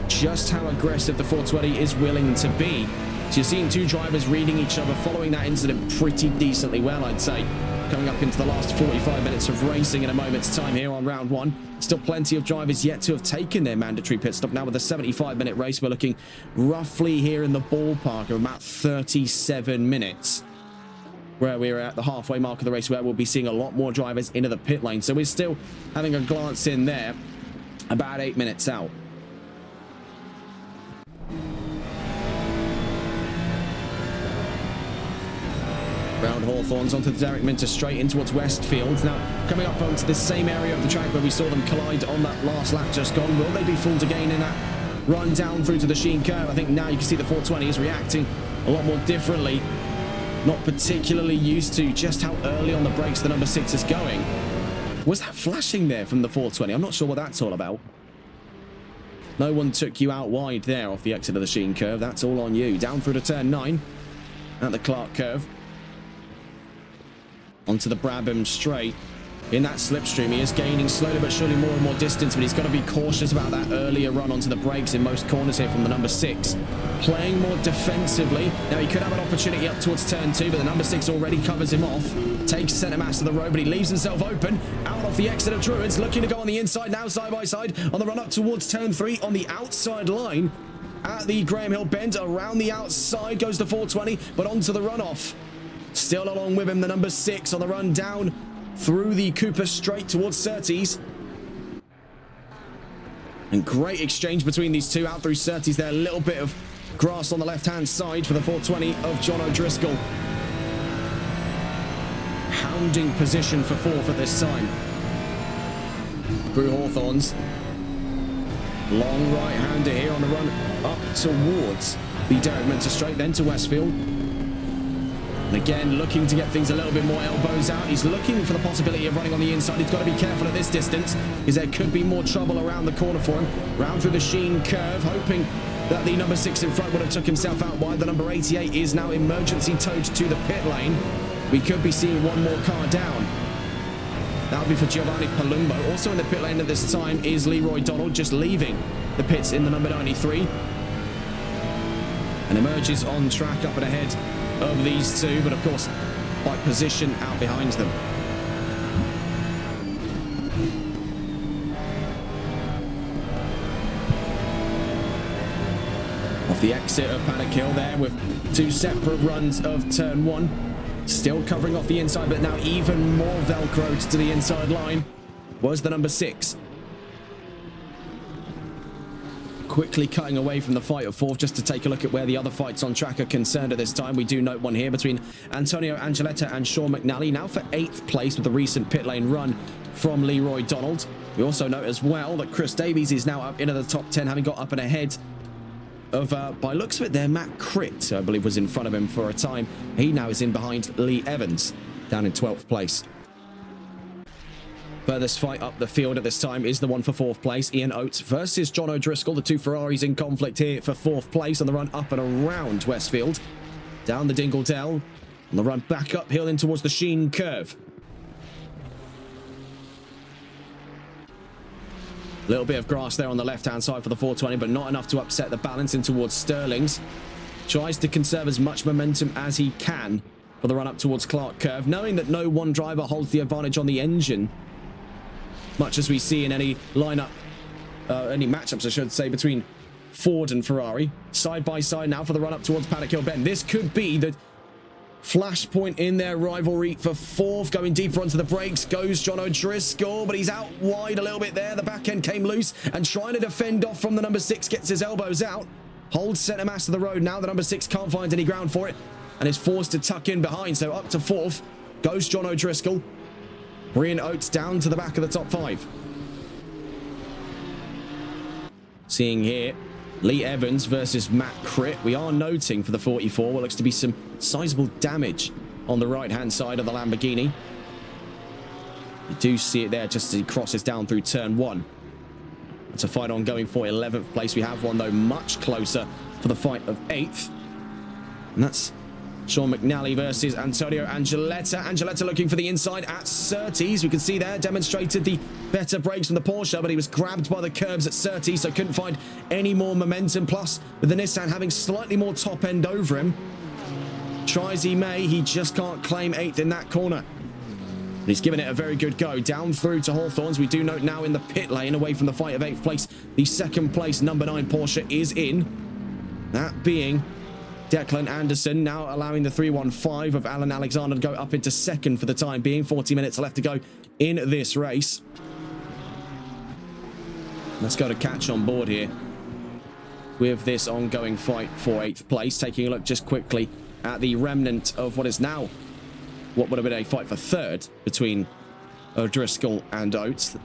S1: just how aggressive the 420 is willing to be. So you're seeing two drivers reading each other, following that incident pretty decently well, I'd say. Coming up into the last 45 minutes of racing in a moment's time here on round 1. Still plenty of drivers yet to have taken their mandatory pit stop. Now with a 75-minute race, we're looking roughly here in the ballpark of about 37 minutes. Where we're at the halfway mark of the race, where we'll be seeing a lot more drivers into the pit lane. So we're still having a glance in there, about 8 minutes out. Round Hawthorns onto the Derek Minter straight in towards Westfield. Now, coming up onto this same area of the track where we saw them collide on that last lap just gone. Will they be fooled again in that run down through to the Sheen curve? I think now you can see the 420 is reacting a lot more differently. Not particularly used to just how early on the brakes the number 6 is going. Was that flashing there from the 420? I'm not sure what that's all about. No one took you out wide there off the exit of the Sheen curve. That's all on you. Down through to turn 9 at the Clark curve. Onto the Brabham straight. In that slipstream, he is gaining slowly but surely more and more distance, but he's got to be cautious about that earlier run onto the brakes in most corners here from the number 6. Playing more defensively. Now, he could have an opportunity up towards turn 2, but the number 6 already covers him off. Takes centre mass to the road, but he leaves himself open. Out off the exit of Druids, looking to go on the inside now, side by side, on the run up towards turn 3 on the outside line. At the Graham Hill bend, around the outside goes the 420, but onto the runoff. Still along with him, the number 6 on the run down through the Cooper straight towards Surtees. And great exchange between these two out through Surtees there. A little bit of grass on the left-hand side for the 420 of John O'Driscoll. Hounding position for 4th at this time. Through Hawthorns. Long right-hander here on the run up towards the Derek Minter straight, then to Westfield. And again, looking to get things a little bit more elbows out. He's looking for the possibility of running on the inside. He's got to be careful at this distance, because there could be more trouble around the corner for him. Round through the Sheen curve, hoping that the number 6 in front would have took himself out wide. The number 88 is now emergency towed to the pit lane. We could be seeing one more car down. That would be for Giovanni Palumbo. Also in the pit lane at this time is Leroy Donald, just leaving the pits in the number 93. And emerges on track up and ahead of these two, but of course by position out behind them. Off the exit of Paddock Hill there with two separate runs of turn 1. Still covering off the inside, but now even more velcroed to the inside line was the number 6. Quickly cutting away from the fight of 4th just to take a look at where the other fights on track are concerned at this time. We do note one here between Antonio Angeletta and Sean McNally, now for 8th place with the recent pit lane run from Leroy Donald. We also note as well that Chris Davies is now up into the top 10, having got up and ahead of, by looks of it there, Matt Critt, I believe was in front of him for a time. He now is in behind Lee Evans, down in 12th place. Furthest fight up the field at this time is the one for 4th place. Ian Oates versus John O'Driscoll. The two Ferraris in conflict here for 4th place on the run up and around Westfield. Down the Dingle Dell. On the run back uphill in towards the Sheen curve. A little bit of grass there on the left-hand side for the 420, but not enough to upset the balance in towards Sterling's. Tries to conserve as much momentum as he can for the run up towards Clark curve, knowing that no one driver holds the advantage on the engine, much as we see in any lineup, any matchups, I should say, between Ford and Ferrari. Side by side now for the run up towards Paddock Hill Bend. This could be the flashpoint in their rivalry for 4th. Going deeper onto the brakes goes John O'Driscoll, but he's out wide a little bit there. The back end came loose and trying to defend off from the number 6, gets his elbows out. Holds centre mass to the road. Now the number 6 can't find any ground for it and is forced to tuck in behind. So up to 4th goes John O'Driscoll. Brian Oates down to the back of the top 5. Seeing here, Lee Evans versus Matt Critt. We are noting for the 44 what looks to be some sizable damage on the right-hand side of the Lamborghini. You do see it there just as he crosses down through turn 1. It's a fight ongoing for 11th place. We have one, though, much closer for the fight of 8th. And that's Sean McNally versus Antonio Angeletta. Angeletta looking for the inside at Surtees. We can see there, demonstrated the better brakes from the Porsche, but he was grabbed by the curbs at Surtees, so couldn't find any more momentum. Plus, with the Nissan having slightly more top end over him, try as he may, he just can't claim 8th in that corner. He's given it a very good go. Down through to Hawthorns. We do note now in the pit lane, away from the fight of 8th place, the 2nd place number 9 Porsche is in. That being Declan Anderson, now allowing the 315 of Alan Alexander to go up into 2nd for the time being. 40 minutes left to go in this race. Let's go to catch on board here with this ongoing fight for 8th place. Taking a look just quickly at the remnant of what is now what would have been a fight for 3rd between O'Driscoll and Oates.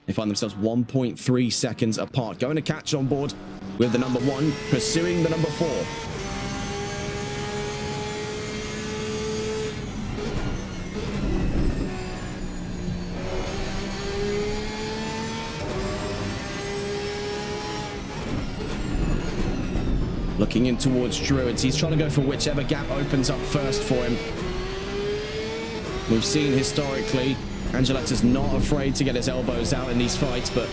S1: They find themselves 1.3 seconds apart. Going to catch on board with the number 1, pursuing the number 4. Looking in towards Druids. He's trying to go for whichever gap opens up first for him. We've seen historically, Angeletta's not afraid to get his elbows out in these fights, but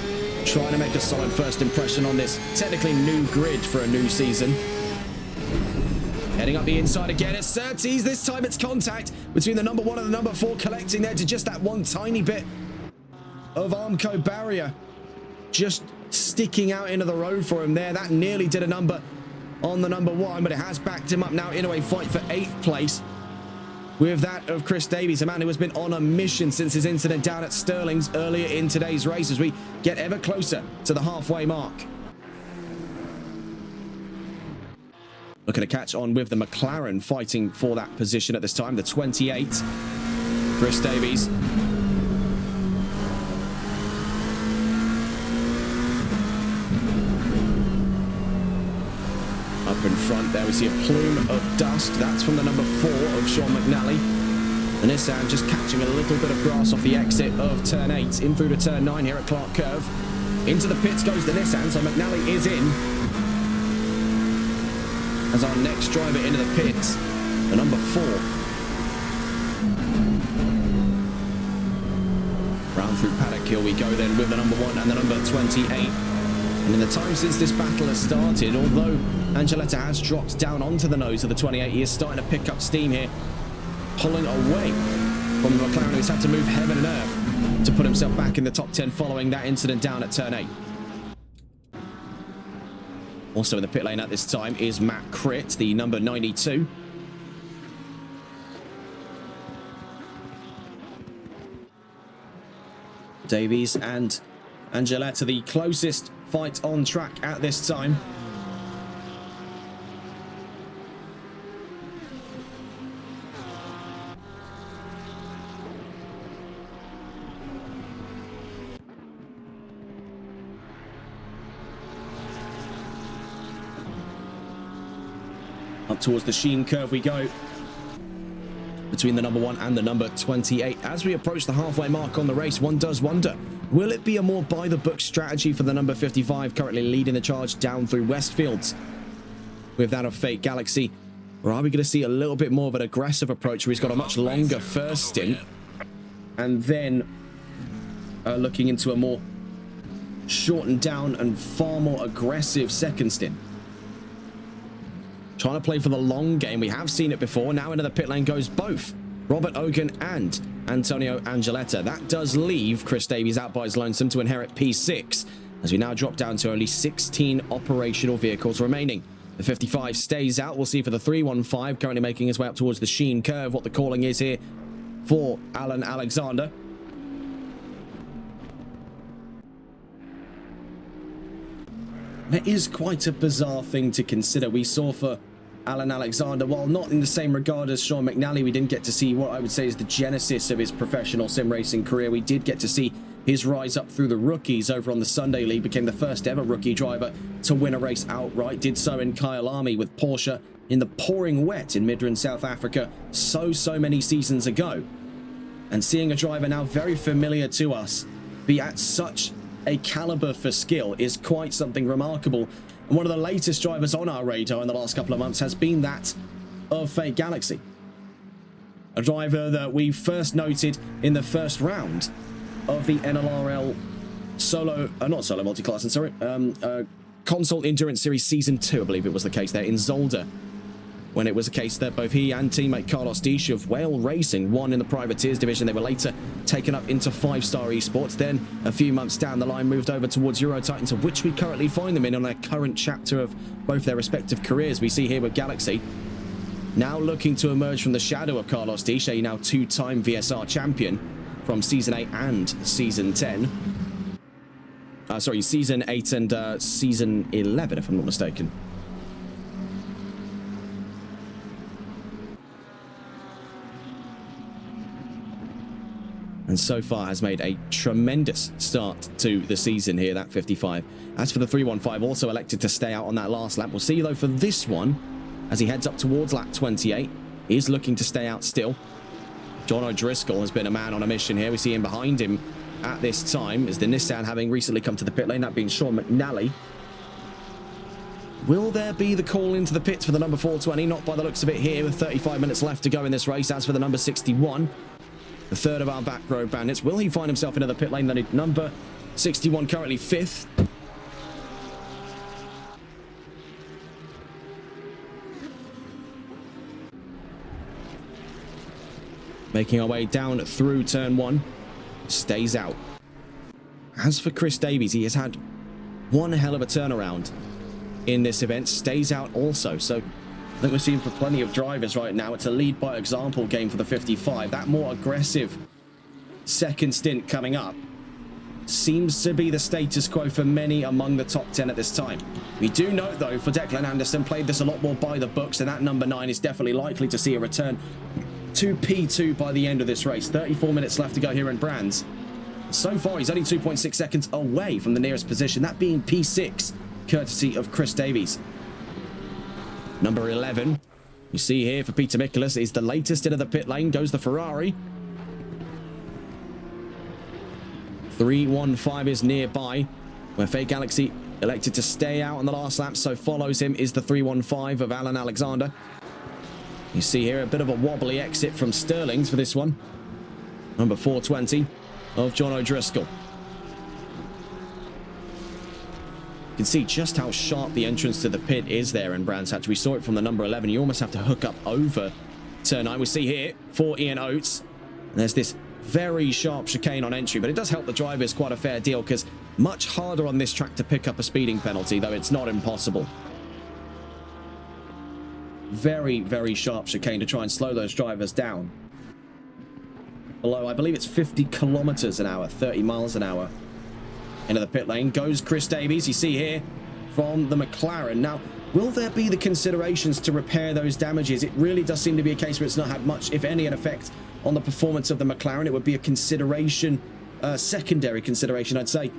S1: trying to make a solid first impression on this technically new grid for a new season. Heading up the inside again, it's Surtees. This time it's contact between the number 1 and the number 4, collecting there to just that one tiny bit of Armco barrier. Just sticking out into the road for him there. That nearly did a number on the number 1, but it has backed him up now into a fight for 8th place, with that of Chris Davies, a man who has been on a mission since his incident down at Stirling's earlier in today's race, as we get ever closer to the halfway mark. Looking to catch on with the McLaren, fighting for that position at this time, the 28. Chris Davies. Up in front there we see a plume of dust. That's from the number 4 of Sean McNally. The Nissan just catching a little bit of grass off the exit of turn 8 in through to turn 9 here at Clark Curve. Into the pits goes the Nissan, so McNally is in as our next driver into the pits, the number 4. Round through paddock hill we go then with the number 1 and the number 28. And in the time since this battle has started, although Angeletta has dropped down onto the nose of the 28, he is starting to pick up steam here, pulling away from the McLaren, who's had to move heaven and earth to put himself back in the top 10 following that incident down at turn 8. Also in the pit lane at this time is Matt Critt, the number 92. Davies and Angeletta, the closest fight on track at this time. Up towards the Sheen curve we go, between the number 1 and the number 28. As we approach the halfway mark on the race, one does wonder, will it be a more by-the-book strategy for the number 55, currently leading the charge down through Westfields with that of Fate Galaxy? Or are we going to see a little bit more of an aggressive approach where he's got a much longer first stint and then looking into a more shortened down and far more aggressive second stint? Trying to play for the long game. We have seen it before. Now into the pit lane goes both Robert Ogan and Antonio Angeletta. That does leave Chris Davies out by his lonesome to inherit P6, as we now drop down to only 16 operational vehicles remaining. The 55 stays out. We'll see for the 315, currently making his way up towards the Sheen curve, what the calling is here for Alan Alexander. It is quite a bizarre thing to consider. We saw for Alan Alexander, while not in the same regard as Sean McNally, we didn't get to see what I would say is the genesis of his professional sim racing career. We did get to see his rise up through the rookies over on the Sunday League, became the first ever rookie driver to win a race outright, did so in Kyalami with Porsche in the pouring wet in Midrand, South Africa, so many seasons ago. And seeing a driver now very familiar to us be at such a caliber for skill is quite something remarkable. And one of the latest drivers on our radar in the last couple of months has been that of Fate Galaxy. A driver that we first noted in the first round of the NLRL Console Endurance Series Season 2, I believe it was the case there, in Zolder, when it was a case that both he and teammate Carlos Dish of Whale Racing won in the Privateers division. They were later taken up into 5-Star Esports, then a few months down the line moved over towards Euro Titans, of which we currently find them in on their current chapter of both their respective careers. We see here with Galaxy now looking to emerge from the shadow of Carlos Dish, a now 2-time VSR champion from Season 8 and Season 10. Season 8 and Season 11, if I'm not mistaken. And so far has made a tremendous start to the season here, that 55. As for the 315, also elected to stay out on that last lap. We'll see, though, for this one, as he heads up towards lap 28, he is looking to stay out still. John O'Driscoll has been a man on a mission here. We see him behind him at this time, as the Nissan having recently come to the pit lane, that being Sean McNally. Will there be the call into the pits for the number 420? Not by the looks of it here, with 35 minutes left to go in this race. As for the number 61, the third of our back row bandits, will he find himself into the pit lane? Then number 61 currently 5th. Making our way down through turn 1. Stays out. As for Chris Davies, he has had one hell of a turnaround in this event. Stays out also. So I think we're seeing for plenty of drivers right now, it's a lead by example game for the 55. That more aggressive second stint coming up seems to be the status quo for many among the top 10 at this time. We do note, though, for Declan Anderson, played this a lot more by the books, and that number 9 is definitely likely to see a return to P2 by the end of this race. 34 minutes left to go here in Brands. So far, he's only 2.6 seconds away from the nearest position, that being P6, courtesy of Chris Davies. Number 11, you see here for Peter Mikolas, is the latest into the pit lane. Goes the Ferrari. 315 is nearby, where Fate Galaxy elected to stay out on the last lap, so follows him is the 315 of Alan Alexander. You see here a bit of a wobbly exit from Sterling's for this one. Number 420 of John O'Driscoll. You can see just how sharp the entrance to the pit is there in Brands Hatch. We saw it from the number 11. You almost have to hook up over turn 9. We see here for Ian Oates. And there's this very sharp chicane on entry, but it does help the drivers quite a fair deal, because much harder on this track to pick up a speeding penalty, though it's not impossible. Very, very sharp chicane to try and slow those drivers down. Below, I believe it's 50 kilometers an hour, 30 miles an hour. Into the pit lane goes Chris Davies. You see here from the McLaren. Now, will there be the considerations to repair those damages? It really does seem to be a case where it's not had much, if any, an effect on the performance of the McLaren. It would be a consideration, secondary consideration, I'd say,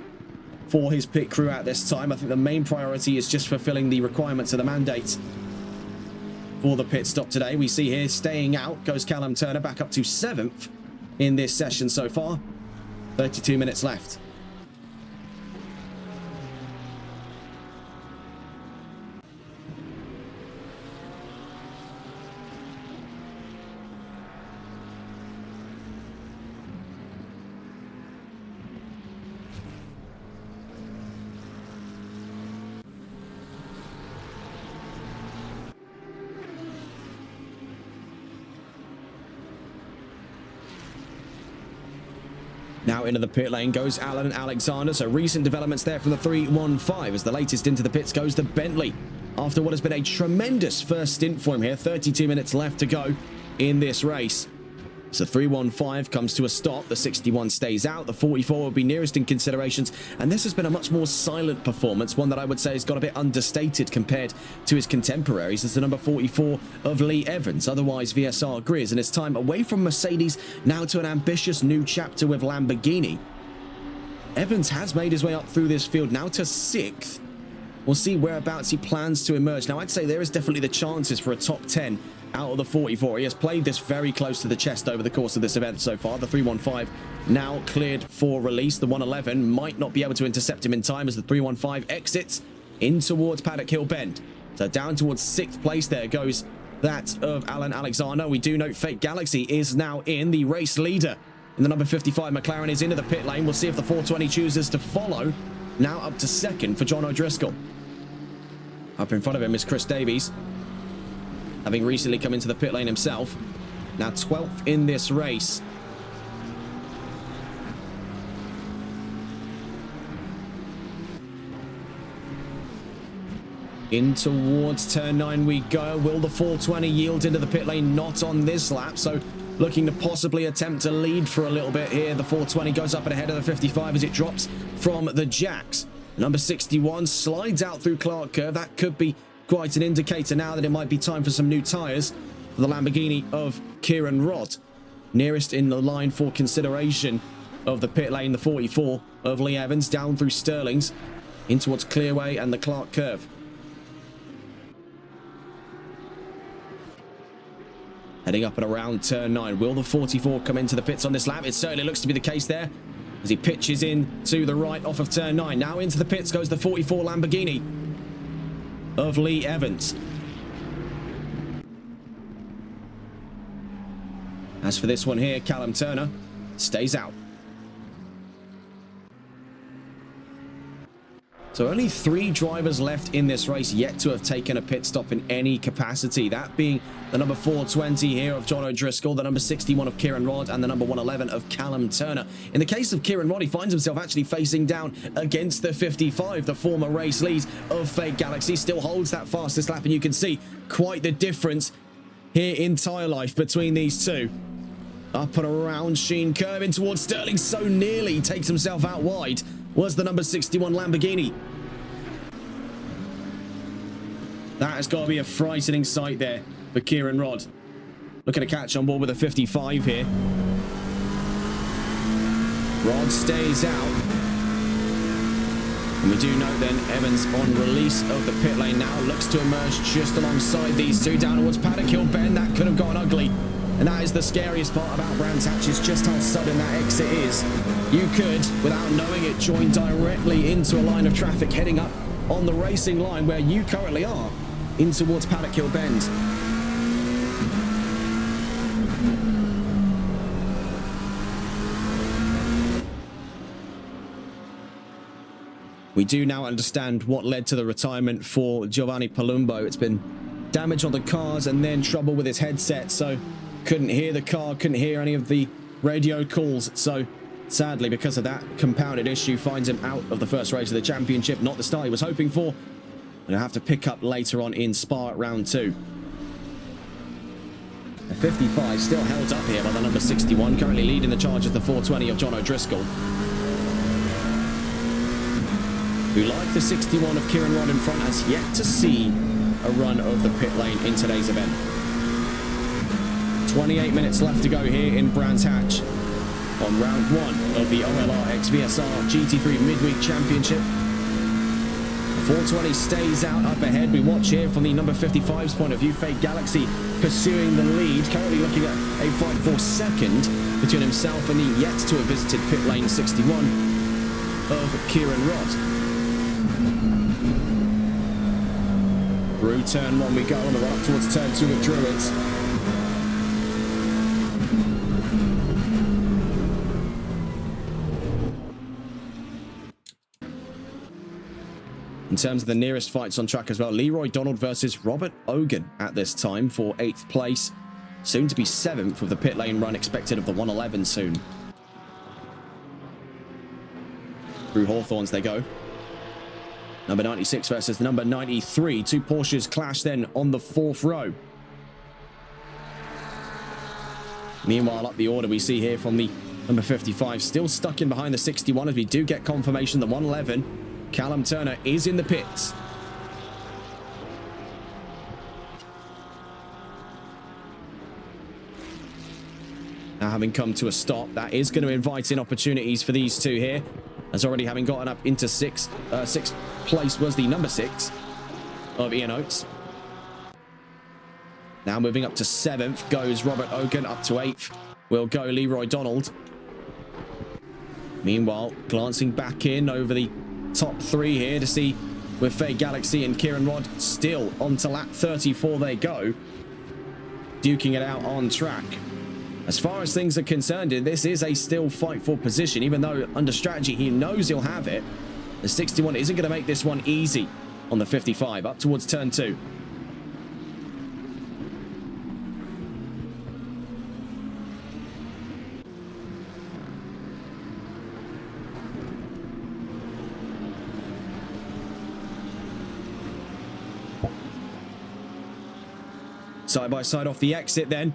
S1: for his pit crew at this time. I think the main priority is just fulfilling the requirements of the mandate for the pit stop today. We see here staying out goes Callum Turner, back up to 7th in this session so far. 32 minutes left. Now into the pit lane goes Alan Alexander. So recent developments there from the 315. As the latest into the pits goes the Bentley, after what has been a tremendous first stint for him here. 32 minutes left to go in this race. So 315 comes to a stop. The 61 stays out. The 44 will be nearest in considerations. And this has been a much more silent performance, one that I would say has got a bit understated compared to his contemporaries. It's the number 44 of Lee Evans, otherwise VSR Grizz. And it's time away from Mercedes, now to an ambitious new chapter with Lamborghini. Evans has made his way up through this field, now to 6th. We'll see whereabouts he plans to emerge. Now, I'd say there is definitely the chances for a top 10 out of the 44. He has played this very close to the chest over the course of this event so far. The 315 now cleared for release. The 111 might not be able to intercept him in time as the 315 exits in towards Paddock Hill Bend. So down towards 6th place there goes that of Alan Alexander. We do note Fake Galaxy is now in, the race leader. And the number 55 McLaren is into the pit lane. We'll see if the 420 chooses to follow. Now up to second for John O'Driscoll. Up in front of him is Chris Davies, having recently come into the pit lane himself. Now 12th in this race. In towards turn 9 we go. Will the 420 yield into the pit lane? Not on this lap, so looking to possibly attempt to lead for a little bit here. The 420 goes up and ahead of the 55 as it drops from the jacks. Number 61 slides out through Clark Curve. That could be quite an indicator now that it might be time for some new tyres for the Lamborghini of Kieran Rodd. Nearest in the line for consideration of the pit lane, the 44 of Lee Evans, down through Sterling's in towards Clearway and the Clark Curve. Heading up and around turn 9. Will the 44 come into the pits on this lap? It certainly looks to be the case there as he pitches in to the right off of turn 9. Now into the pits goes the 44 Lamborghini of Lee Evans. As for this one here, Callum Turner stays out. So only 3 drivers left in this race yet to have taken a pit stop in any capacity. That being the number 420 here of John O'Driscoll, the number 61 of Kieran Rodd, and the number 111 of Callum Turner. In the case of Kieran Rodd, he finds himself actually facing down against the 55, the former race lead of Fake Galaxy. Still holds that fastest lap, and you can see quite the difference here in tyre life between these two. Up and around Sheen Curve in towards Sterling. So nearly takes himself out wide was the number 61 Lamborghini. That has got to be a frightening sight there for Kieran Rodd. Looking to catch on board with a 55 here. Rodd stays out. And we do note then Evans on release of the pit lane now looks to emerge just alongside these two down towards Paddock Hill Bend. That could have gone ugly. And that is the scariest part about Brands Hatch, is just how sudden that exit is. You could, without knowing it, join directly into a line of traffic heading up on the racing line where you currently are, in towards Paddock Hill Bend. We do now understand what led to the retirement for Giovanni Palumbo. It's been damage on the cars and then trouble with his headset, so couldn't hear the car, couldn't hear any of the radio calls. So sadly, because of that compounded issue, finds him out of the first race of the championship. Not the start he was hoping for. He'll have to pick up later on in Spa at round 2. A 55 still held up here by the number 61, currently leading the charge as the 420 of John O'Driscoll, who, like the 61 of Kieran Rodd in front, has yet to see a run of the pit lane in today's event. 28 minutes left to go here in Brands Hatch on round 1 of the OLR x VSR GT3 Midweek Championship. The 420 stays out up ahead. We watch here from the number 55's point of view. Fake Galaxy pursuing the lead, currently looking at a fight for second between himself and the yet to have visited pit lane 61 of Kieran Rodd. Through turn 1 we go on the run up towards turn 2 of Druids. In terms of the nearest fights on track as well, Leroy Donald versus Robert Ogan at this time for 8th place. Soon to be 7th with the pit lane run expected of the 111 soon. Through Hawthorns they go. Number 96 versus the number 93. 2 Porsches clash then on the 4th row. Meanwhile, up the order we see here from the number 55, still stuck in behind the 61 as we do get confirmation the 111. Callum Turner is in the pits. Now having come to a stop, that is going to invite in opportunities for these two here, as already having gotten up into 6th place was the number 6 of Ian Oates. Now moving up to 7th goes Robert Ogan. Up to 8th will go Leroy Donald. Meanwhile, glancing back in over the top 3 here to see with Fake Galaxy and Kieran Rodd still onto lap 34 they go. duking it out on track. As far as things are concerned, this is a still fight for position, even though under strategy he knows he'll have it. The 61 isn't going to make this one easy on the 55, up towards turn 2. Side by side off the exit then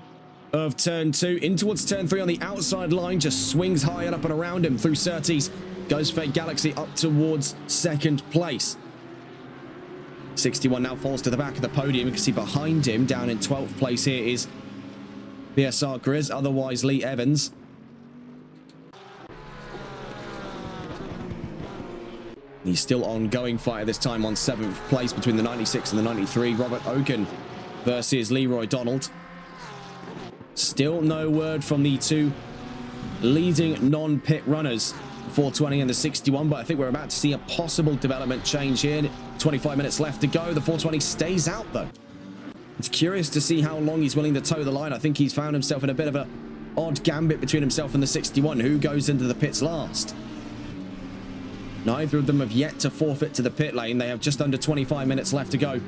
S1: of turn 2 in towards turn 3 on the outside line, just swings high and up and around him through Surtees. Goes Fake Galaxy up towards second place. 61 now falls to the back of the podium. You can see behind him down in 12th place here is VSR Grizz, otherwise Lee Evans. He's still ongoing fight this time on 7th place between the 96 and the 93. Robert Oken versus Leroy Donald. Still no word from the two leading non-pit runners, 420 and the 61, but I think we're about to see a possible development change here. 25 minutes left to go. The 420 stays out though. It's curious to see how long he's willing to toe the line. I think he's found himself in a bit of an odd gambit between himself and the 61. Who goes into the pits last? Neither of them have yet to forfeit to the pit lane. They have just under 25 minutes left to go.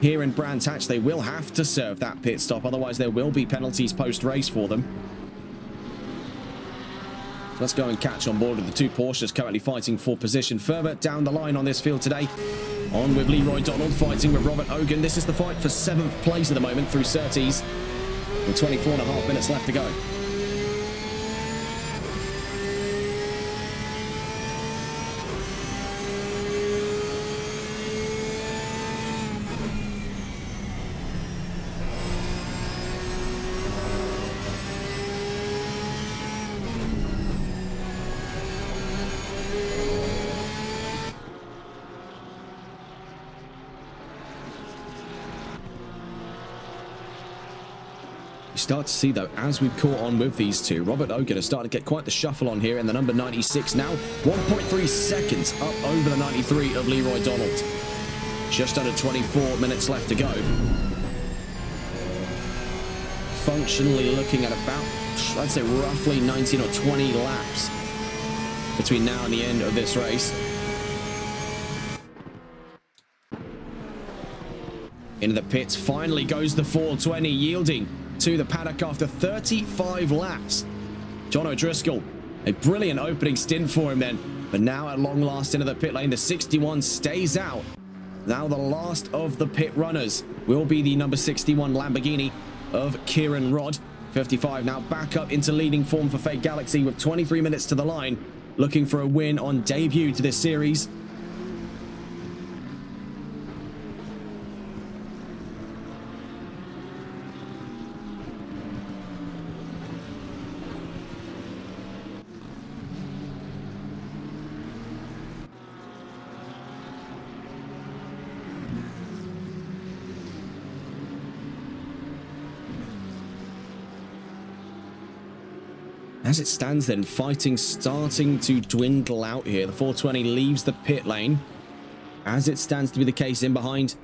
S1: Here in Brands Hatch, they will have to serve that pit stop, otherwise there will be penalties post-race for them. Let's go and catch on board with the two Porsches currently fighting for position further down the line on this field today. On with Leroy Donald fighting with Robert Ogen. This is the fight for 7th place at the moment through Surtees, with 24.5 minutes left to go. Start to see though, as we caught on with these two, Robert Ogen is starting to get quite the shuffle on here in the number 96 now. 1.3 seconds up over the 93 of Leroy Donald. Just under 24 minutes left to go. Functionally looking at about, I'd say roughly 19 or 20 laps between now and the end of this race. Into the pits, finally goes the 420, yielding to the paddock after 35 laps. John O'Driscoll, a brilliant opening stint for him then, but now at long last into the pit lane, the 61 stays out. Now the last of the pit runners will be the number 61 Lamborghini of Kieran Rodd. 55 now back up into leading form for Fake Galaxy with 23 minutes to the line, looking for a win on debut to this series. As it stands then, fighting starting to dwindle out here. The 420 leaves the pit lane, as it stands to be the case in behind.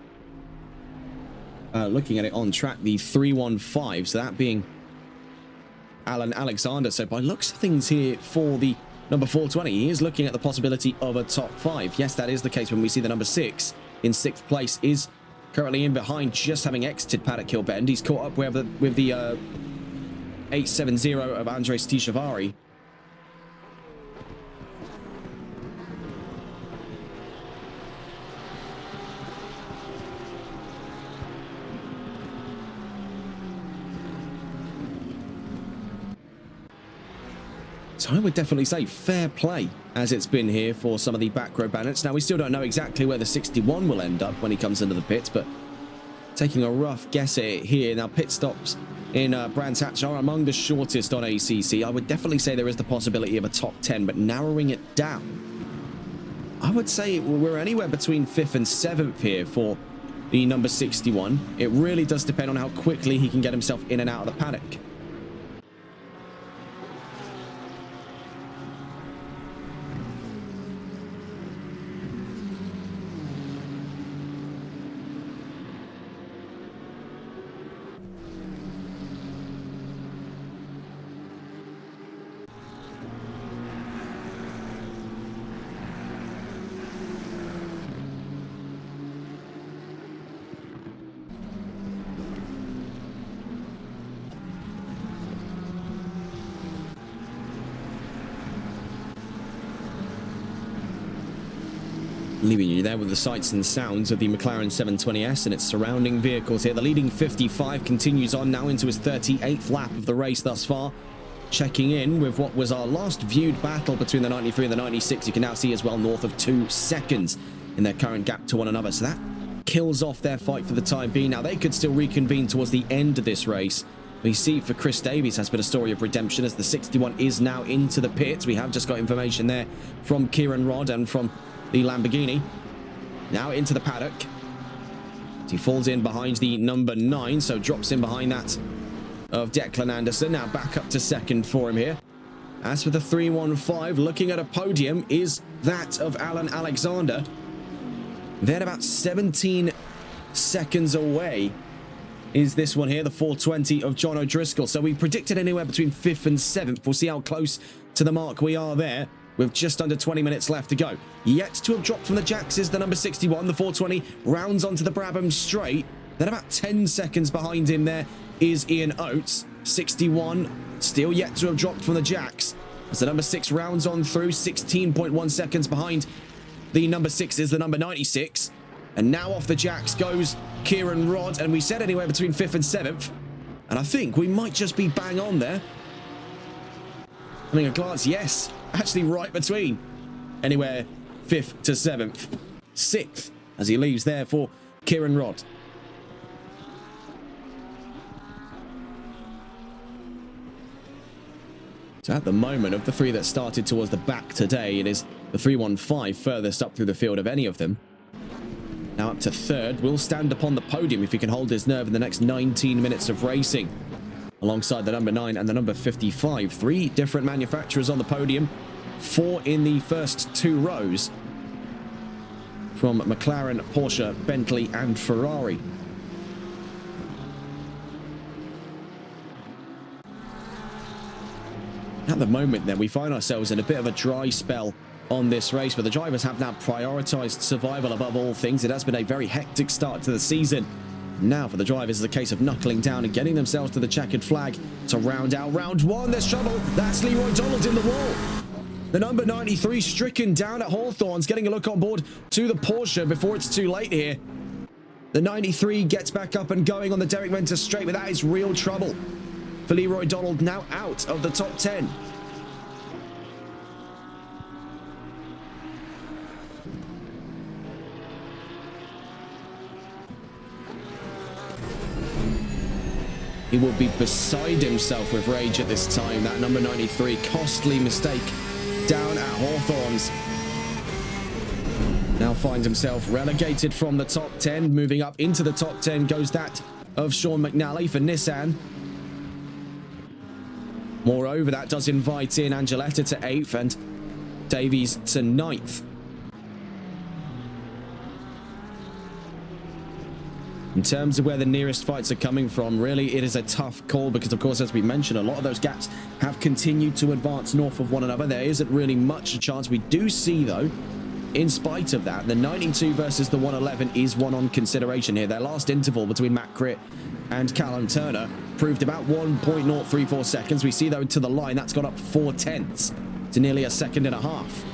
S1: Looking at it on track, the 315, so that being Alan Alexander. So by looks of things here for the number 420, he is looking at the possibility of a top 5. Yes, that is the case when we see the number 6 in 6th place is currently in behind, just having exited Paddock Hill Bend. He's caught up with the 870 of Andres Tishavari. So I would definitely say fair play as it's been here for some of the back row bandits. Now we still don't know exactly where the 61 will end up when he comes into the pits, but taking a rough guess at it here. Now pit stops in Brands Hatch are among the shortest on ACC. I would definitely say there is the possibility of a top 10, but narrowing it down, I would say we're anywhere between 5th and 7th here for the number 61. It really does depend on how quickly he can get himself in and out of the paddock. Leaving you there with the sights and sounds of the McLaren 720S and its surrounding vehicles here. The leading 55 continues on now into his 38th lap of the race thus far. Checking in with what was our last viewed battle between the 93 and the 96. You can now see as well north of 2 seconds in their current gap to one another. So that kills off their fight for the time being. Now they could still reconvene towards the end of this race. We see for Chris Davies has been a story of redemption as the 61 is now into the pits. We have just got information there from Kieran Rodd and from the Lamborghini. Now into the paddock. He falls in behind the number 9, so drops in behind that of Declan Anderson. Now back up to second for him here. As for the 315, looking at a podium is that of Alan Alexander. Then about 17 seconds away is this one here, the 420 of John O'Driscoll. So we predicted anywhere between 5th and 7th. We'll see how close to the mark we are there, with just under 20 minutes left to go. Yet to have dropped from the jacks is the number 61. The 420 rounds onto the Brabham straight. Then about 10 seconds behind him there is Ian Oates. 61 still yet to have dropped from the jacks. As the number 6 rounds on through, 16.1 seconds behind the number 6 is the number 96. And now off the jacks goes Kieran Rodd. And we said anywhere between 5th and 7th. And I think we might just be bang on there. Having a glance, yes. Actually right between anywhere 5th to 7th. 6th as he leaves there for Kieran Rodd. So at the moment, of the 3 that started towards the back today, it is the 315 furthest up through the field of any of them. Now up to 3rd, will stand upon the podium if he can hold his nerve in the next 19 minutes of racing. Alongside the number 9 and the number 55. 3 different manufacturers on the podium. 4 in the first 2 rows. From McLaren, Porsche, Bentley and Ferrari. At the moment then, we find ourselves in a bit of a dry spell on this race, but the drivers have now prioritised survival above all things. It has been a very hectic start to the season. Now for the drivers, it's a case of knuckling down and getting themselves to the checkered flag to round out round 1. There's trouble. That's Leroy Donald in the wall. The number 93 stricken down at Hawthorns, getting a look on board to the Porsche before it's too late here. The 93 gets back up and going on the Derek Mentor straight, but that is real trouble for Leroy Donald, now out of the top 10. He will be beside himself with rage at this time. That number 93, costly mistake down at Hawthorns. Now finds himself relegated from the top 10. Moving up into the top 10 goes that of Sean McNally for Nissan. Moreover, that does invite in Angeletta to 8th and Davies to 9th. In terms of where the nearest fights are coming from, really, it is a tough call because, of course, as we mentioned, a lot of those gaps have continued to advance north of one another. There isn't really much a chance. We do see, though, in spite of that, the 92 versus the 111 is one on consideration here. Their last interval between Matt Critt and Callum Turner proved about 1.034 seconds. We see, though, to the line, that's gone up 4 tenths to nearly a second and a half.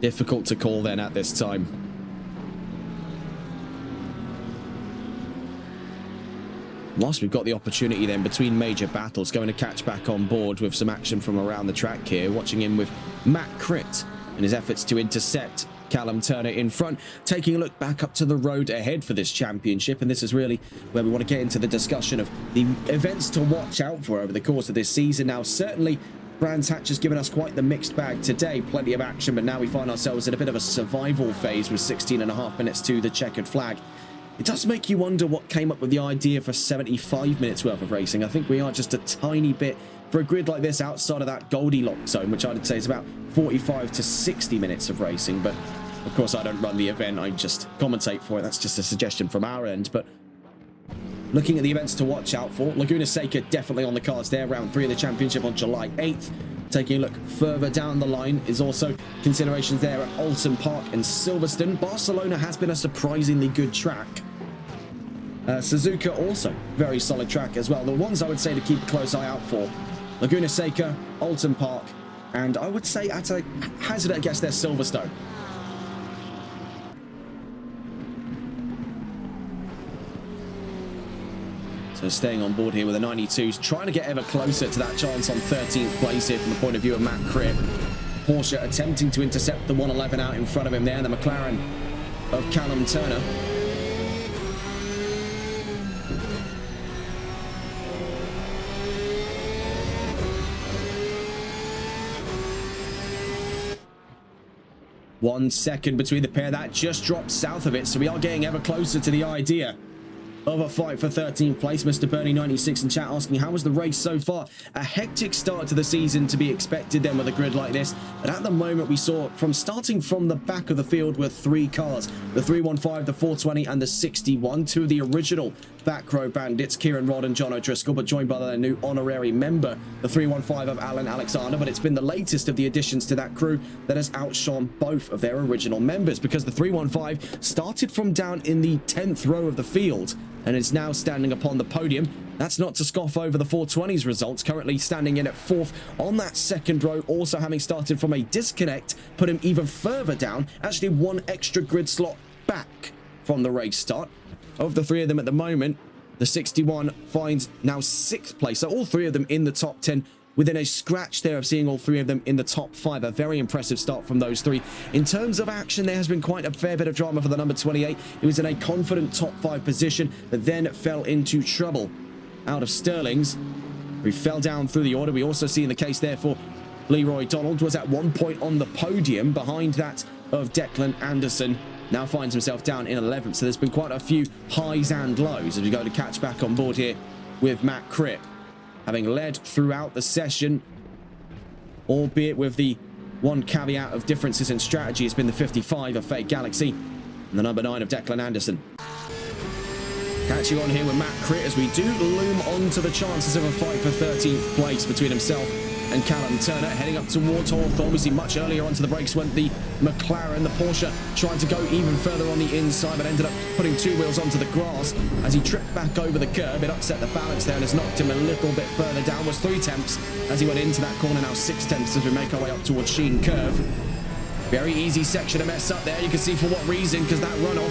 S1: Difficult to call then at this time. Whilst we've got the opportunity then between major battles, going to catch back on board with some action from around the track here, watching in with Matt Critt in his efforts to intercept Callum Turner in front, taking a look back up to the road ahead for this championship. And this is really where we want to get into the discussion of the events to watch out for over the course of this season. Now, certainly Brands Hatch has given us quite the mixed bag today. Plenty of action, but now we find ourselves in a bit of a survival phase with 16.5 minutes to the checkered flag. It does make you wonder what came up with the idea for 75 minutes worth of racing. I think we are just a tiny bit, for a grid like this, outside of that Goldilocks zone, which I'd say is about 45 to 60 minutes of racing. But of course, I don't run the event. I just commentate for it. That's just a suggestion from our end. But looking at the events to watch out for, Laguna Seca definitely on the cards there. Round 3 of the championship on July 8th. Taking a look further down the line is also considerations there at Alton Park and Silverstone. Barcelona has been a surprisingly good track. Suzuka also very solid track as well. The ones I would say to keep a close eye out for: Laguna Seca, Alton Park and I would say at a hazard against their Silverstone. So staying on board here with the 92s, trying to get ever closer to that chance on 13th place here from the point of view of Matt Cripp. Porsche attempting to intercept the 111 out in front of him there, and the McLaren of Callum Turner. One second between the pair. That just dropped south of it, so we are getting ever closer to the idea of a fight for 13th place. Mr. Bernie 96 in chat asking, how was the race so far? A hectic start to the season to be expected then with a grid like this, but at the moment we saw from starting from the back of the field with 3 cars, the 315, the 420 and the 61, 2 of the original back row bandits, Kieran Rodd and John O'Driscoll, but joined by their new honorary member, the 315 of Alan Alexander. But it's been the latest of the additions to that crew that has outshone both of their original members, because the 315 started from down in the 10th row of the field and is now standing upon the podium. That's not to scoff over the 420's results, currently standing in at 4th on that 2nd row, also having started from a disconnect, put him even further down, actually 1 extra grid slot back from the race start. Of the 3 of them at the moment, the 61 finds now 6th place, so all 3 of them in the top 10, within a scratch there of seeing all 3 of them in the top 5. A very impressive start from those 3. In terms of action, there has been quite a fair bit of drama for the number 28. He was in a confident top 5 position, but then fell into trouble out of Sterling's, who fell down through the order. We also see in the case there for Leroy Donald, was at one point on the podium behind that of Declan Anderson. Now finds himself down in 11th. So there's been quite a few highs and lows as we go to catch back on board here with Matt Cripp, having led throughout the session, albeit with the one caveat of differences in strategy. It's been the 55 of Fake Galaxy and the number 9 of Declan Anderson. Catch you on here with Matt Cripp as we do loom on to the chances of a fight for 13th place between himself and Callum Turner. Heading up towards Hawthorne, we see much earlier onto the brakes went the McLaren. The Porsche trying to go even further on the inside, but ended up putting 2 wheels onto the grass as he tripped back over the curb. It upset the balance there and has knocked him a little bit further down. Was 3 tenths as he went into that corner, now 6 tenths as we make our way up towards Sheen Curve. Very easy section to mess up there. You can see for what reason, because that runoff,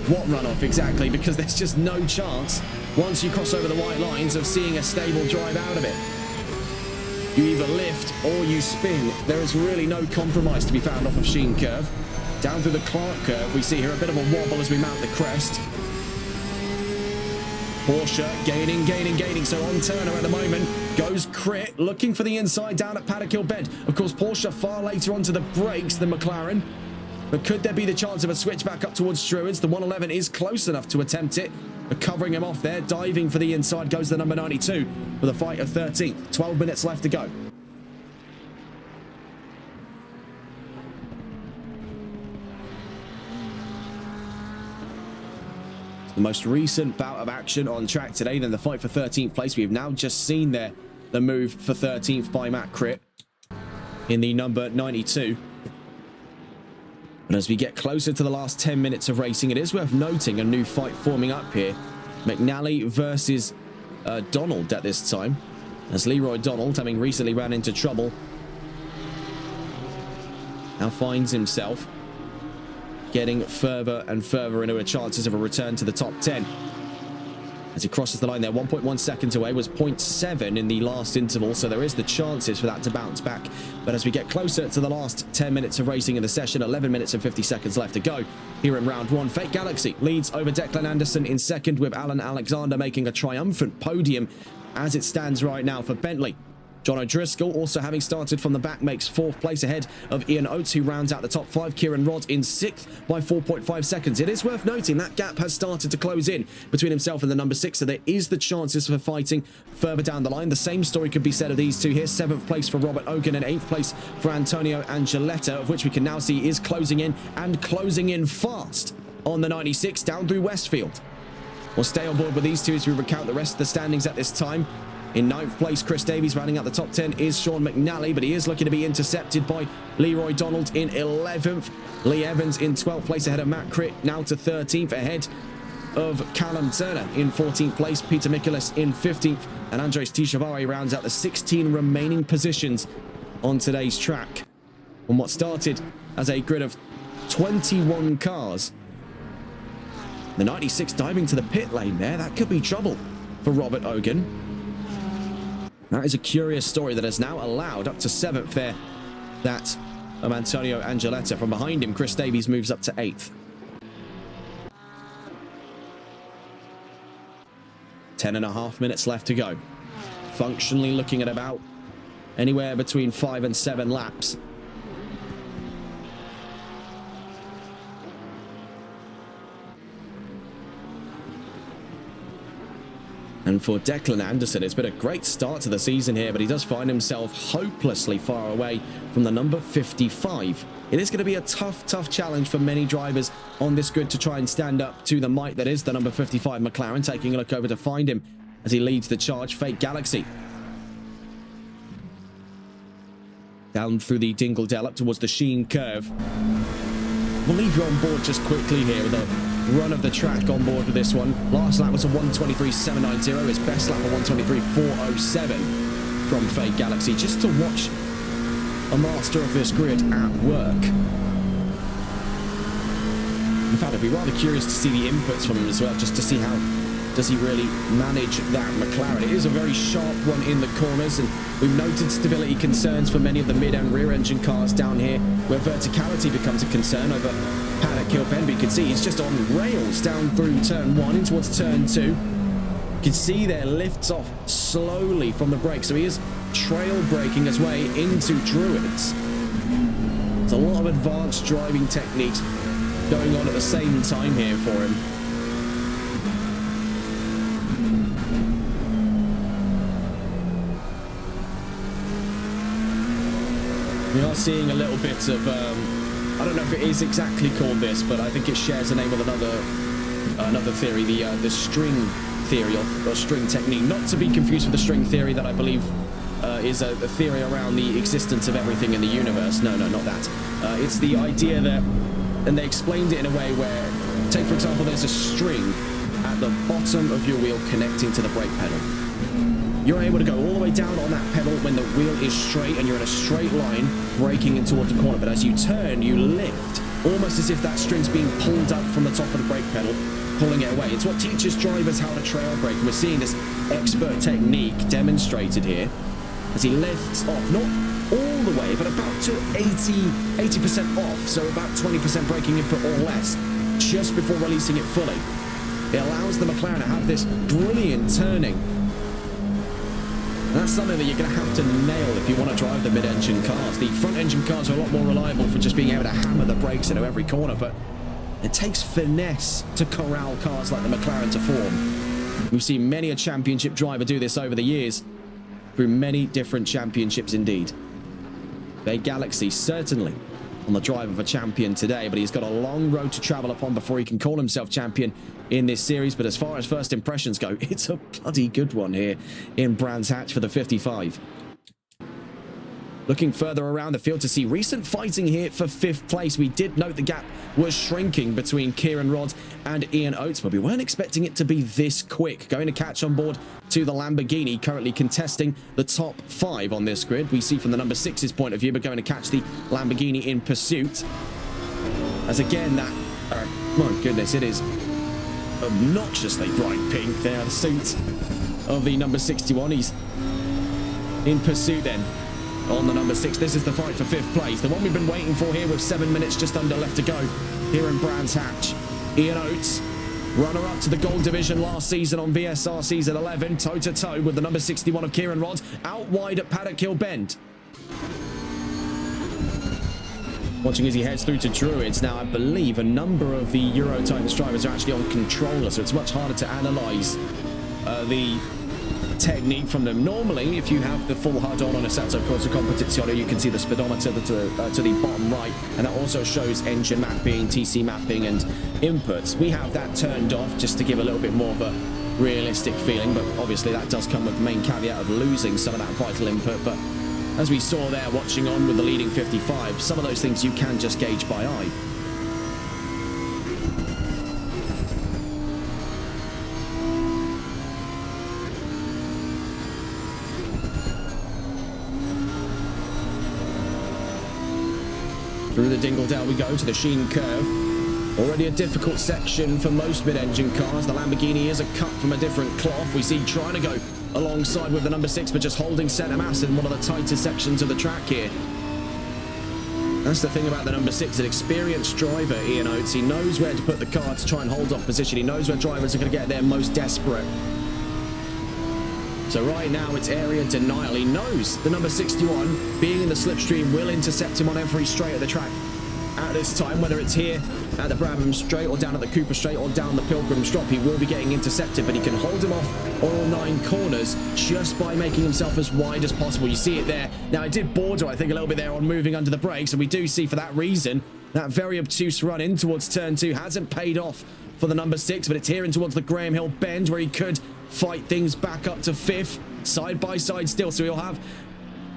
S1: what runoff exactly? Because there's just no chance once you cross over the white lines of seeing a stable drive out of it. You either lift or you spin. There is really no compromise to be found off of Sheen Curve. Down through the Clark Curve, we see here a bit of a wobble as we mount the crest. Porsche gaining. So on Turner at the moment goes Crit, looking for the inside down at Paddock Hill Bend. Of course, Porsche far later onto the brakes than McLaren. But could there be the chance of a switch back up towards Struans? The 111 is close enough to attempt it, but covering him off there, diving for the inside goes the number 92 for the fight of 13th. 12 minutes left to go. The most recent bout of action on track today, then the fight for 13th place. We have now just seen there the move for 13th by Matt Cripp in the number 92. And as we get closer to the last 10 minutes of racing, it is worth noting a new fight forming up here. McNally versus Donald at this time, as Leroy Donald, having recently ran into trouble, now finds himself getting further and further into the chances of a return to the top 10. As he crosses the line there, 1.1 seconds away, was 0.7 in the last interval, so there is the chances for that to bounce back. But as we get closer to the last 10 minutes of racing in the session, 11 minutes and 50 seconds left to go here in round 1. Fake Galaxy leads over Declan Anderson in second, with Alan Alexander making a triumphant podium as it stands right now for Bentley. John O'Driscoll, also having started from the back, makes 4th place ahead of Ian Oates, who rounds out the top 5. Kieran Rodd in 6th by 4.5 seconds. It is worth noting that gap has started to close in between himself and the number 6, so there is the chances for fighting further down the line. The same story could be said of these two here. 7th place for Robert Ogan and 8th place for Antonio Angeletta, of which we can now see is closing in, and closing in fast on the 96 down through Westfield. We'll stay on board with these two as we recount the rest of the standings at this time. In 9th place, Chris Davies, rounding out the top 10 is Sean McNally, but he is looking to be intercepted by Leroy Donald in 11th. Lee Evans in 12th place ahead of Matt Critt, now to 13th ahead of Callum Turner in 14th place. Peter Mikulas in 15th, and Andres Tishavari rounds out the 16 remaining positions on today's track on what started as a grid of 21 cars. The 96 diving to the pit lane there. That could be trouble for Robert Ogan. That is a curious story that has now allowed up to 7th there. That of Antonio Angeletta. From behind him, Chris Davies moves up to 8th. 10.5 minutes left to go. Functionally looking at about anywhere between 5 and 7 laps. And for Declan Anderson, it's been a great start to the season here, but he does find himself hopelessly far away from the number 55. It is going to be a tough challenge for many drivers on this grid to try and stand up to the might that is the number 55 McLaren. Taking a look over to find him as he leads the charge, Fake Galaxy. Down through the Dingle Dell up towards the Sheen curve. We'll leave you on board just quickly here with a run of the track on board with this one. Last lap was a 1:23.790. His best lap a 1:23.407 from Fake Galaxy. Just to watch a master of this grid at work. In fact, I'd be rather curious to see the inputs from him as well, just to see how does he really manage that McLaren. It is a very sharp one in the corners, and we've noted stability concerns for many of the mid and rear engine cars down here, where verticality becomes a concern over Paddock Hill Bend. But you can see he's just on rails down through turn 1 in towards turn 2. You can see there lifts off slowly from the brake, so he is trail braking his way into Druids. There's a lot of advanced driving techniques going on at the same time here for him. We are seeing a little bit of, I don't know if it is exactly called this, but I think it shares the name with another theory, the string theory or string technique. Not to be confused with the string theory that I believe is a theory around the existence of everything in the universe. No, not that. It's the idea that, and they explained it in a way where, take for example, there's a string at the bottom of your wheel connecting to the brake pedal. You're able to go all the way down on that pedal when the wheel is straight and you're in a straight line braking in towards the corner. But as you turn, you lift, almost as if that string's being pulled up from the top of the brake pedal, pulling it away. It's what teaches drivers how to trail brake. We're seeing this expert technique demonstrated here as he lifts off, not all the way, but about to 80% off, so about 20% braking input or less, just before releasing it fully. It allows the McLaren to have this brilliant turning. And that's something that you're going to have to nail if you want to drive the mid-engine cars. The front-engine cars are a lot more reliable for just being able to hammer the brakes into every corner, but it takes finesse to corral cars like the McLaren to form. We've seen many a championship driver do this over the years, through many different championships indeed. Fake Galaxy certainly on the drive of a champion today, but he's got a long road to travel upon before he can call himself champion in this series. But as far as first impressions go, it's a bloody good one here in Brands Hatch for the 55. Looking further around the field to see recent fighting here for 5th place. We did note the gap was shrinking between Kieran Rodd and Ian Oates, but we weren't expecting it to be this quick. Going to catch on board to the Lamborghini, currently contesting the top 5 on this grid. We see from the number 6's point of view, but going to catch the Lamborghini in pursuit. As again, that, my goodness, it is obnoxiously bright pink there, the suit of the number 61. He's in pursuit then on the number 6. This is the fight for 5th place, the one we've been waiting for here, with 7 minutes just under left to go here in Brands Hatch. Ian Oates, runner-up to the gold division last season on VSR season 11, toe-to-toe with the number 61 of Kieran Rodd, out wide at Paddock Hill Bend. Watching as he heads through to Druids. Now, I believe a number of the Euro Titans drivers are actually on controller, so it's much harder to analyze the technique from them. Normally, if you have the full HUD on a Assetto Corsa Competizione, you can see the speedometer to the bottom right, and that also shows engine mapping, TC mapping, and inputs. We have that turned off just to give a little bit more of a realistic feeling, but obviously that does come with the main caveat of losing some of that vital input. But as we saw there, watching on with the leading 55, some of those things you can just gauge by eye. the Dingledale we go to the Sheen Curve. Already a difficult section for most mid-engine cars. The Lamborghini is a cut from a different cloth. We see trying to go alongside with the number 6, but just holding centre mass in one of the tightest sections of the track here. That's the thing about the number 6, an experienced driver, Ian Oates. He knows where to put the car to try and hold off position. He knows where drivers are going to get there most desperate. So right now it's area denial. He knows the number 61, being in the slipstream, will intercept him on every straight at the track at this time, whether it's here at the Brabham Straight or down at the Cooper Straight or down the Pilgrim Drop. He will be getting intercepted, but he can hold him off on all 9 corners just by making himself as wide as possible. You see it there. Now, it did border, I think, a little bit there on moving under the brakes, and we do see for that reason that very obtuse run in towards turn 2 hasn't paid off for the number 6, but it's here in towards the Graham Hill bend where he could fight things back up to 5th, side by side still, so he'll have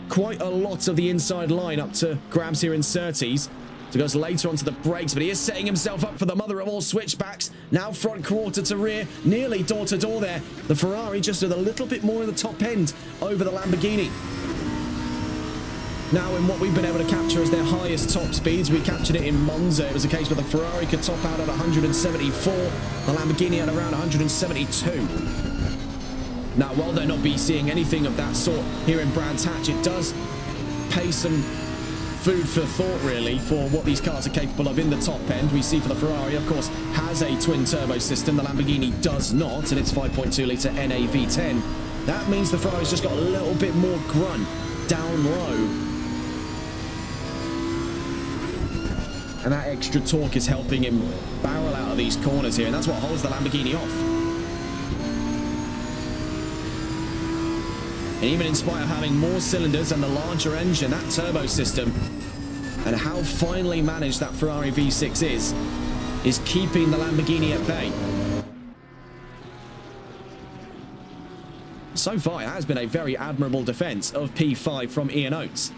S1: quite a lot of the inside line up to grabs here in Surtees. So goes later onto the brakes, but he is setting himself up for the mother of all switchbacks. Now front quarter to rear, nearly door to door there. The Ferrari just with a little bit more in the top end over the Lamborghini. Now in what we've been able to capture as their highest top speeds, we captured it in Monza. It was a case where the Ferrari could top out at 174, the Lamborghini at around 172. Now, while they'll not be seeing anything of that sort here in Brands Hatch, it does pay some food for thought, really, for what these cars are capable of in the top end. We see for the Ferrari, of course, has a twin-turbo system. The Lamborghini does not, and it's 5.2-litre NAV10. That means the Ferrari's just got a little bit more grunt down low. And that extra torque is helping him barrel out of these corners here, and that's what holds the Lamborghini off. And even in spite of having more cylinders and the larger engine, that turbo system, and how finely managed that Ferrari V6 is keeping the Lamborghini at bay. So far, it has been a very admirable defense of P5 from Ian Oates.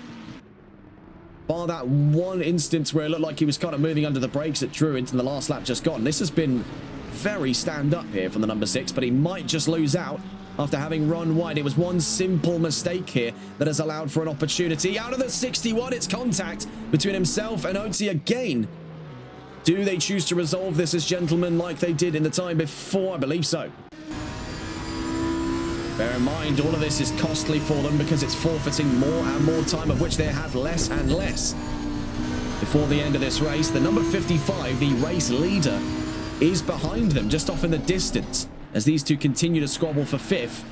S1: Bar that one instance where it looked like he was kind of moving under the brakes at Druids in the last lap just gone. This has been very stand-up here from the number 6, but he might just lose out after having run wide. It was one simple mistake here that has allowed for an opportunity. Out of the 61, it's contact between himself and Oates again. Do they choose to resolve this as gentlemen like they did in the time before? I believe so. Bear in mind, all of this is costly for them because it's forfeiting more and more time, of which they have less and less. Before the end of this race, the number 55, the race leader, is behind them, just off in the distance. As these two continue to squabble for 5th,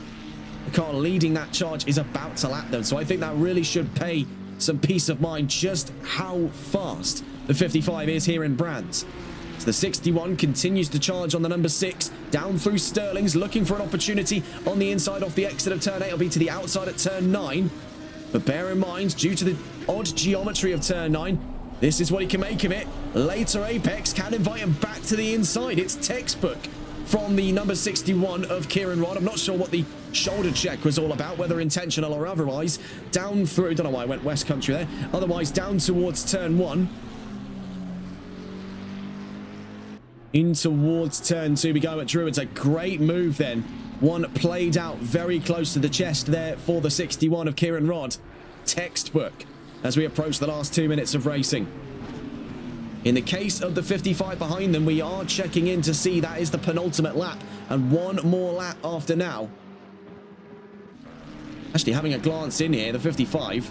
S1: the car leading that charge is about to lap them. So I think that really should pay some peace of mind just how fast the 55 is here in Brands. So the 61 continues to charge on the number 6, down through Sterling's, looking for an opportunity on the inside off the exit of turn 8. It'll be to the outside at turn 9. But bear in mind, due to the odd geometry of turn 9, this is what he can make of it. Later apex can invite him back to the inside. It's textbook from the number 61 of Kieran Rodd. I'm not sure what the shoulder check was all about, whether intentional or otherwise. Down through, don't know why I went West Country there. Otherwise, down towards turn 1. In towards turn 2 we go at Druids. A great move then. One played out very close to the chest there for the 61 of Kieran Rodd. Textbook as we approach the last 2 minutes of racing. In the case of the 55 behind them, we are checking in to see that is the penultimate lap, and one more lap after now. Actually, having a glance in here, the 55.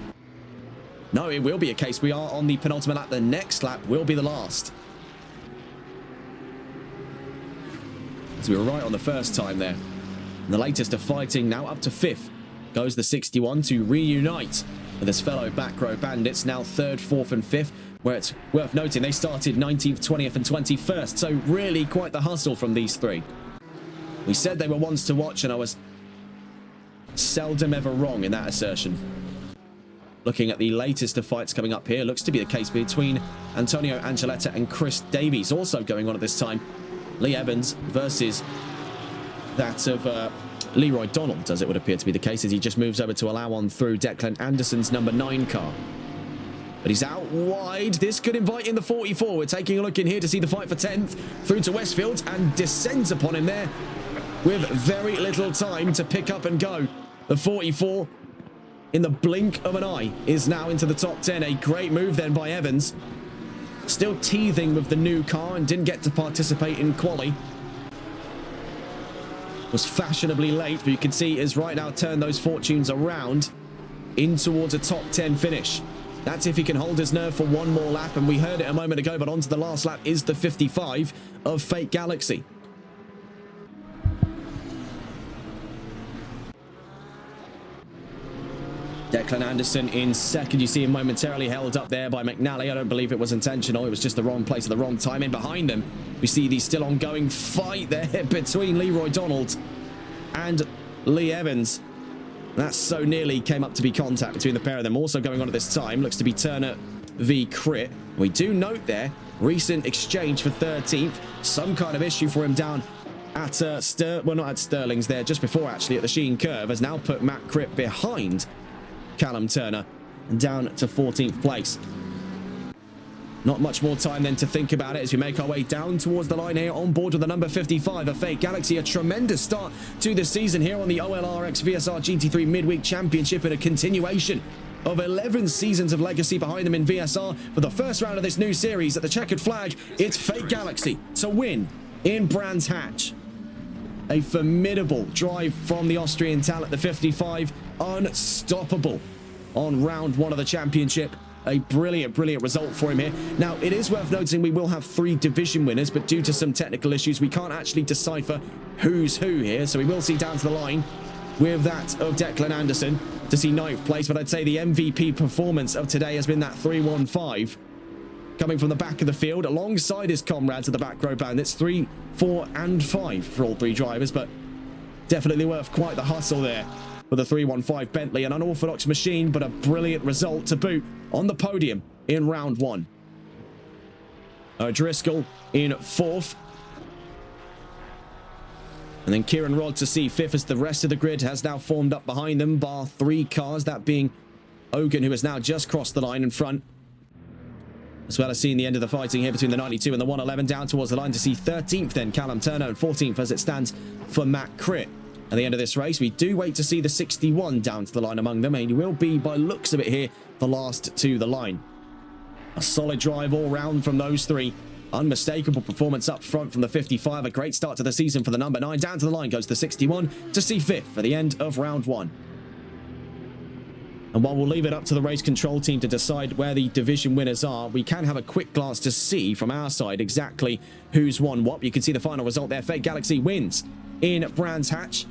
S1: No, it will be a case we are on the penultimate lap. The next lap will be the last. So we were right on the first time there. And the latest of fighting, now up to 5th, goes the 61 to reunite with his fellow back row bandits, now 3rd, 4th and 5th, where it's worth noting they started 19th, 20th and 21st, so really quite the hustle from these three. We said they were ones to watch, and I was seldom ever wrong in that assertion. Looking at the latest of fights coming up here, looks to be the case between Antonio Angeletta and Chris Davies, also going on at this time. Lee Evans versus that of Leroy Donald, as it would appear to be the case, as he just moves over to allow on through Declan Anderson's number 9 car. But he's out wide. This could invite in the 44. We're taking a look in here to see the fight for 10th through to Westfield, and descends upon him there with very little time to pick up and go. The 44, in the blink of an eye, is now into the top 10. A great move then by Evans. still teething with the new car and didn't get to participate in quali. Was fashionably late, but you can see is right now turned those fortunes around in towards a top 10 finish. That's if he can hold his nerve for one more lap, and we heard it a moment ago, but onto the last lap is the 55 of Fake Galaxy. Declan Anderson in second. You see him momentarily held up there by McNally. I don't believe it was intentional. It was just the wrong place at the wrong time. In behind them, we see the still ongoing fight there between Leroy Donald and Lee Evans. That so nearly came up to be contact between the pair of them. Also going on at this time looks to be Turner v Crit. We do note there, recent exchange for 13th. Some kind of issue for him down at well, not at Sterling's there, just before actually at the Sheen Curve, has now put Matt Crit behind Callum Turner and down to 14th place. Not much more time then to think about it as we make our way down towards the line here on board with the number 55 of Fake Galaxy. A tremendous start to the season here on the OLR X VSR GT3 Midweek Championship, and a continuation of 11 seasons of legacy behind them in VSR. For the first round of this new series at the checkered flag, it's Fake Galaxy to win in Brands Hatch. A formidable drive from the Austrian talent, the 55, unstoppable on round one of the championship. A brilliant result for him here. Now, it is worth noting we will have 3 division winners, but due to some technical issues, we can't actually decipher who's who here. So we will see down to the line with that of Declan Anderson to see 9th place. But I'd say the MVP performance of today has been that 315. Coming from the back of the field alongside his comrades at the back row band. It's 3, 4, and 5 for all 3 drivers, but definitely worth quite the hustle there for the 315 Bentley. An unorthodox machine, but a brilliant result to boot on the podium in round 1. O'Driscoll in 4th. And then Kieran Rod to see 5th as the rest of the grid has now formed up behind them, bar 3 cars, that being Ogan, who has now just crossed the line in front. As well as seeing the end of the fighting here between the 92 and the 111, down towards the line to see 13th then Callum Turner, and 14th as it stands for Matt Crit. At the end of this race, we do wait to see the 61 down to the line among them, and he will be, by looks of it here, the last to the line. A solid drive all round from those 3. Unmistakable performance up front from the 55. A great start to the season for the number 9. Down to the line goes the 61 to see 5th for the end of round 1. And while we'll leave it up to the race control team to decide where the division winners are, we can have a quick glance to see from our side exactly who's won what. You can see the final result there. Fake Galaxy wins in Brands Hatch,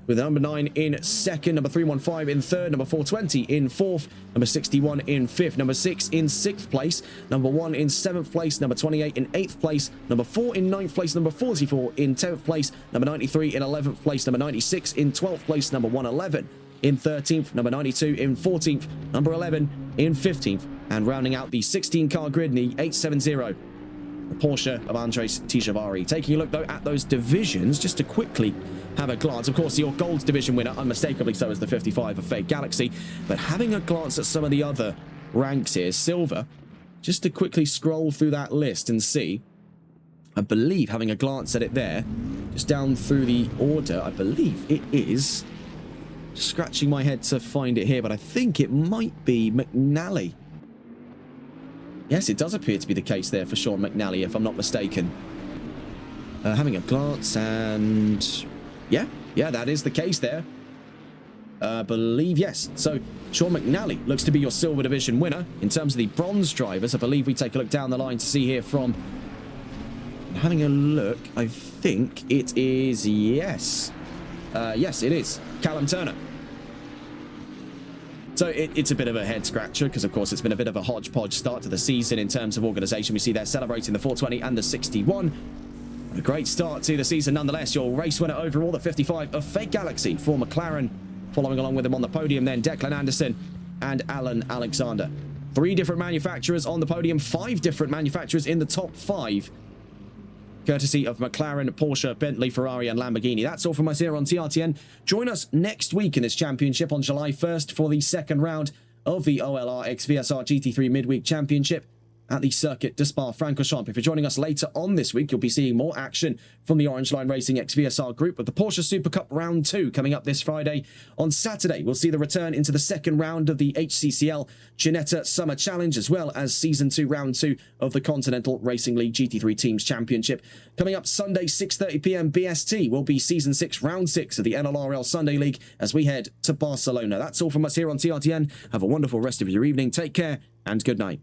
S1: with number 9 in 2nd, number 315 in 3rd, number 420 in 4th, number 61 in 5th, number 6 in 6th place, number 1 in 7th place, number 28 in 8th place, number 4 in 9th place, number 44 in 10th place, number 93 in 11th place, number 96 in 12th place, number 111 in 13th, number 92 in 14th, number 11 in 15th, and rounding out the 16-car grid in the 870, the Porsche of Andres Tijavari. Taking a look, though, at those divisions, just to quickly have a glance. Of course, your Gold division winner, unmistakably so, is the 55 of Fake Galaxy, but having a glance at some of the other ranks here, Silver, just to quickly scroll through that list and see, I believe, having a glance at it there, just down through the order, I believe it is, just scratching my head to find it here, but I think it might be McNally. Yes, it does appear to be the case there for Sean McNally, if I'm not mistaken. Having a glance, and yeah, that is the case there. I believe, yes. So Sean McNally looks to be your Silver Division winner. In terms of the Bronze drivers, I believe we take a look down the line to see here from... Having a look, I think it is, yes. Yes, it is Callum Turner. So it's a bit of a head scratcher because, of course, it's been a bit of a hodgepodge start to the season in terms of organisation. We see they're celebrating the 420 and the 61. A great start to the season nonetheless. Your race winner overall, the 55 of Fake Galaxy for McLaren. Following along with him on the podium then, Declan Anderson and Alan Alexander. 3 different manufacturers on the podium, 5 different manufacturers in the top 5. Courtesy of McLaren, Porsche, Bentley, Ferrari, and Lamborghini. That's all from us here on TRTN. Join us next week in this championship on July 1st for the second round of the OLR X VSR GT3 Midweek Championship. at the Circuit de Spa-Francorchamps. If you're joining us later on this week, you'll be seeing more action from the Orange Line Racing X VSR group with the Porsche Super Cup Round 2 coming up this Friday. On Saturday, we'll see the return into the second round of the HCCL Ginetta Summer Challenge, as well as Season 2 Round 2 of the Continental Racing League GT3 Teams Championship. Coming up Sunday, 6:30 p.m. BST, will be Season 6 Round 6 of the NLRL Sunday League as we head to Barcelona. That's all from us here on TRTN. Have a wonderful rest of your evening. Take care and good night.